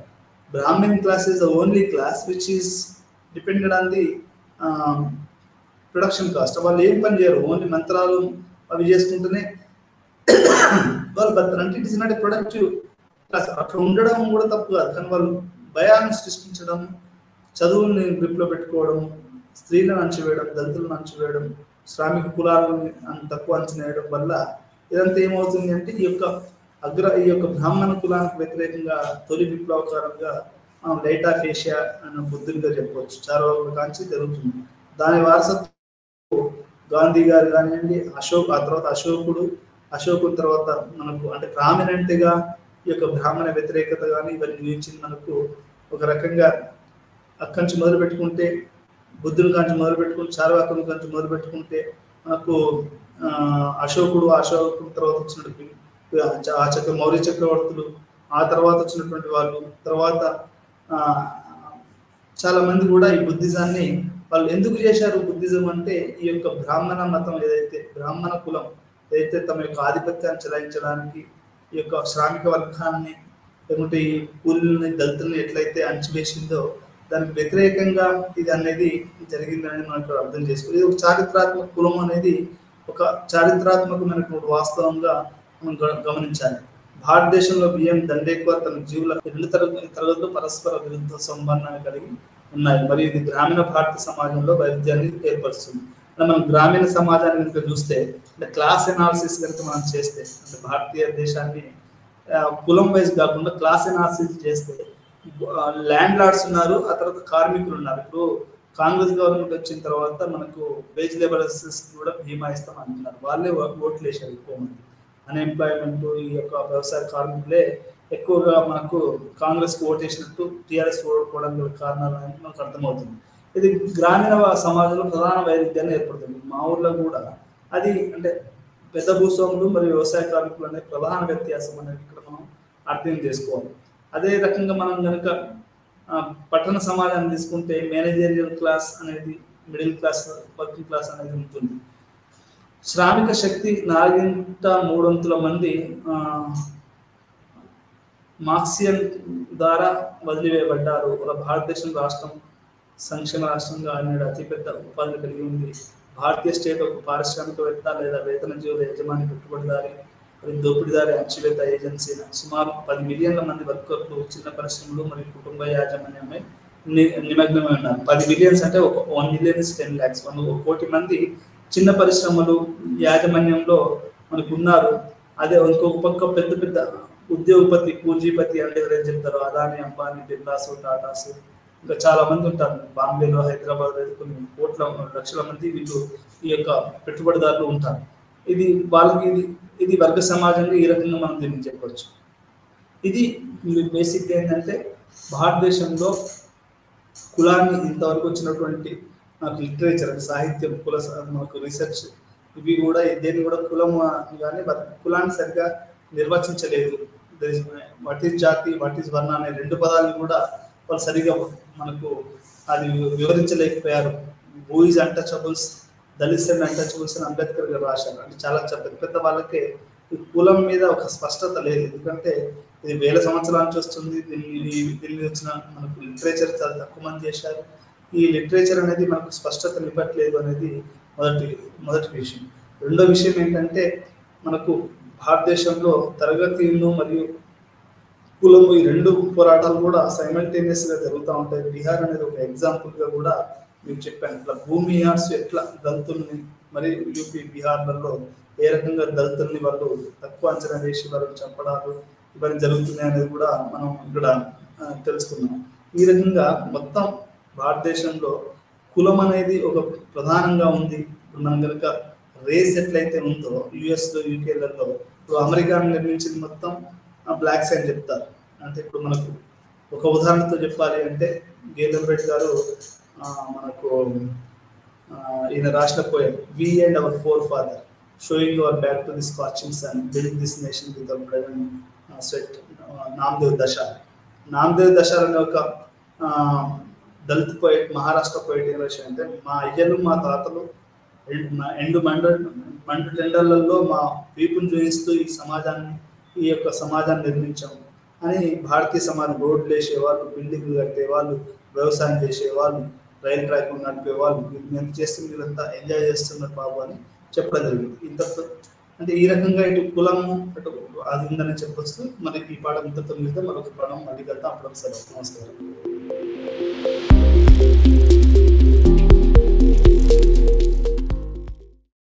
Brahmin class is the only class which is dependent on the production cost. వాళ్ళు ఏం పని చేయరు, ఓన్లీ మంత్రాలు అవి చేసుకుంటూనే వాళ్ళు బతారు. అంటే it is not a productive class. అక్కడ ఉండడం కూడా తప్పు కాదు, కానీ వాళ్ళు భయాన్ని సృష్టించడం, చదువుల్ని గ్రిప్లో పెట్టుకోవడం, స్త్రీలను అణచివేయడం, దళితులను అణచివేయడం, శ్రామిక కులాలను తక్కువ అంచనా వేయడం వల్ల ఇదంతా ఏమవుతుంది అంటే ఈ యొక్క బ్రాహ్మణ కులానికి వ్యతిరేకంగా తొలి విప్లవకారంగా మనం లైట్ ఆఫ్ ఏషియా అన్న బుద్ధుడిగా చెప్పవచ్చు. చార్వాకుల కాంచి జరుగుతుంది. దాని వారసత్వం గాంధీ గారు కానివ్వండి, ఆ తర్వాత అశోకుడు తర్వాత మనకు అంటే ప్రామినెంట్గా ఈ యొక్క బ్రాహ్మణ వ్యతిరేకత కానీ ఇవన్నీ గురించి మనకు ఒక రకంగా అక్కడి నుంచి మొదలు పెట్టుకుంటే, బుద్ధుని కాంచి మొదలు పెట్టుకుంటే, చార్వాకుల కాంచి మొదలు పెట్టుకుంటే మనకు అశోకుడు తర్వాత వచ్చినటువంటి మౌర్య చక్రవర్తులు, ఆ తర్వాత వచ్చినటువంటి వాళ్ళు, తర్వాత చాలా మంది కూడా ఈ బుద్ధిజాన్ని వాళ్ళు ఎందుకు చేశారు. బుద్ధిజం అంటే ఈ యొక్క బ్రాహ్మణ మతం ఏదైతే, బ్రాహ్మణ కులం ఏదైతే తమ యొక్క ఆధిపత్యాన్ని చెలాయించడానికి ఈ యొక్క శ్రామిక వర్గాన్ని లేకుంటే ఈ కూలీలని, దళితుల్ని ఎట్లయితే అణచివేసిందో దానికి వ్యతిరేకంగా ఇది అనేది జరిగిందని మనకు అర్థం చేసుకోవాలి. ఇది ఒక చారిత్రాత్మక కులం అనేది ఒక చారిత్రాత్మకమైనటువంటి వాస్తవంగా మనం గమనించాలి. భారతదేశంలో బిఎం దండేకర్ తన జీవుల రెండు తరగతులు పరస్పర విరుద్ధ సంబంధాన్ని కలిగి ఉన్నాయి, మరియు ఇది గ్రామీణ భారత సమాజంలో వైవిధ్యాన్ని ఏర్పరుస్తుంది. అంటే మనం గ్రామీణ సమాజాన్ని కనుక చూస్తే, అంటే క్లాస్ ఎనాలిసిస్ కనుక మనం చేస్తే, అంటే భారతీయ దేశాన్ని కులం వైజ్ కాకుండా క్లాస్ ఎనాలిసిస్ చేస్తే ల్యాండ్ లార్డ్స్ ఉన్నారు, ఆ తర్వాత కార్మికులు ఉన్నారు. ఇప్పుడు కాంగ్రెస్ గవర్నమెంట్ వచ్చిన తర్వాత మనకు వేజ్ లేబరర్స్ కూడా బీమా ఇస్తాం అంటున్నారు. వాళ్ళే ఓట్లు వేశారు ఎక్కువ మంది. అన్ఎంప్లాయ్మెంట్ ఈ యొక్క వ్యవసాయ కార్మికులే ఎక్కువగా మనకు కాంగ్రెస్కి ఓటేసినట్టు టీఆర్ఎస్ ఓడిపోవడం గల కారణాలు అనేది మనకు అర్థమవుతుంది. ఇది గ్రామీణ సమాజంలో ప్రధాన వైరుధ్యాన్ని ఏర్పడుతుంది. మా ఊర్లో కూడా అది అంటే పెద్ద భూస్వాములు మరియు వ్యవసాయ కార్మికులు అనే ప్రధాన వ్యత్యాసం అనేది ఇక్కడ మనం అర్థం చేసుకోవాలి. అదే రకంగా మనం కనుక పట్టణ సమాజాన్ని తీసుకుంటే మేనేజరియల్ క్లాస్ అనేది మిడిల్ క్లాస్, వర్కింగ్ క్లాస్ అనేది ఉంటుంది. శ్రామిక శక్తి 4/3 మంది మార్క్సియన్ ద్వారా వదిలివేయబడ్డారు. భారతదేశం రాష్ట్రం సంక్షేమ రాష్ట్రంగా అనేది అతిపెద్ద ఉపాధిని కలిగి ఉంది. భారతీయ స్టేట్ ఒక పారిశ్రామికవేత్త లేదా వేతన జీవుల యజమాని, పెట్టుబడిదారి మరియు దోపిడీదారి అణచివేత ఏజెన్సీ. సుమారు 10 మిలియన్ల మంది వర్కర్లు చిన్న పరిశ్రమలు మరియు కుటుంబ యాజమాన్యమై నిమగ్నమై ఉన్నారు. 10 మిలియన్స్ అంటే 1 మిలియన్ 10 lakhs. 1 కోటి మంది చిన్న పరిశ్రమలు యాజమాన్యంలో మనకు ఉన్నారు. అదే ఇంకొక పక్క పెద్ద పెద్ద ఉద్యోగపతి, పూంజీపతి అంటే ఎవరైతే చెప్తారో అదాని, అంబానీ, బిర్లాసు, టాటాసు ఇంకా చాలా మంది ఉంటారు. బాంబేలో, హైదరాబాద్ కొన్ని కోట్ల లక్షల మంది వీళ్ళు ఈ యొక్క పెట్టుబడిదారులు ఉంటారు. ఇది వాళ్ళకి ఇది వర్గ సమాజంగా ఈ రకంగా మనం దీన్ని చెప్పవచ్చు. ఇది బేసిక్గా ఏంటంటే భారతదేశంలో కులాన్ని ఇంతవరకు వచ్చినటువంటి నాకు లిటరేచర్, సాహిత్యం, మనకు రీసెర్చ్ ఇవి కూడా దేన్ని కూడా కులం కానీ కులాన్ని సరిగ్గా నిర్వచించలేదు. What is jati, what is varna అనే 2 పదాలను కూడా వాళ్ళు సరిగా మనకు అది వివరించలేకపోయారు. Who is untouchables, Dalits and untouchables అని అంబేద్కర్ గారు రాశారు. అంటే చాలా పెద్ద పెద్ద వాళ్ళకే ఈ కులం మీద ఒక స్పష్టత లేదు. ఎందుకంటే ఇది వేల సంవత్సరాల నుంచి వస్తుంది. దీన్ని వచ్చిన మనకు లిటరేచర్ చాలా తక్కువ మంది చేశారు. ఈ లిటరేచర్ అనేది మనకు స్పష్టత నివ్వట్లేదు అనేది మొదటి విషయం. రెండో విషయం ఏంటంటే మనకు భారతదేశంలో తరగతిను మరియు కులము ఈ 2 పోరాటాలు కూడా సైమల్టేనియస్గా జరుగుతూ ఉంటాయి. బీహార్ అనేది ఒక ఎగ్జాంపుల్గా కూడా మీకు చెప్పాను. ఇట్లా భూమియార్స్ ఎట్లా దళితుల్ని మరియు యూపీ, బీహార్లలో ఏ రకంగా దళితుల్ని వాళ్ళు తక్కువ అంచనా వేసి వాళ్ళని చంపడాలు ఇవన్నీ జరుగుతున్నాయి అనేది కూడా మనం ఇక్కడ తెలుసుకున్నాం. ఈ రకంగా మొత్తం భారతదేశంలో కులం అనేది ఒక ప్రధానంగా ఉంది. ఇప్పుడు మనం కనుక రేస్ ఎట్లయితే ఉందో యుఎస్లో, యూకేలలో, ఇప్పుడు అమెరికాను నిర్మించింది మొత్తం బ్లాక్స్ అని చెప్తారు. అంటే ఇప్పుడు మనకు ఒక ఉదాహరణతో చెప్పాలి అంటే గేదెంబెడ్ గారు మనకు ఈయన రాసిన poem we and our forefather showing our back to the scorching sun build this nation with our blood and sweat. Namdev Dhasal అనే ఒక దళిత పోయిట్, మహారాష్ట్ర పోయిట్ ఏం రాశారు అంటే, మా అయ్యలు మా తాతలు మండు టెండర్లలో మా వీపును చూపిస్తూ ఈ యొక్క సమాజాన్ని నిర్మించాము అని భారతీయ సమాజం రోడ్లు వేసేవాళ్ళు, బిల్డింగ్లు కట్టేవాళ్ళు, వ్యవసాయం చేసేవాళ్ళు, రైలు ట్రాక్ నడిపేవాళ్ళు, ఎంత చేస్తుంది వీళ్ళంతా ఎంజాయ్ చేస్తున్నారు బాబు అని చెప్పడం జరిగింది. ఇంతతో అంటే ఈ రకంగా ఇటు కులము అటు అది ఉందని చెప్పొచ్చు. మరి ఈ పాఠం ఇంతతో మీద మరొక పాఠం మళ్ళీ కలుద్దాం. అప్పుడు ఒకసారి నమస్కారం.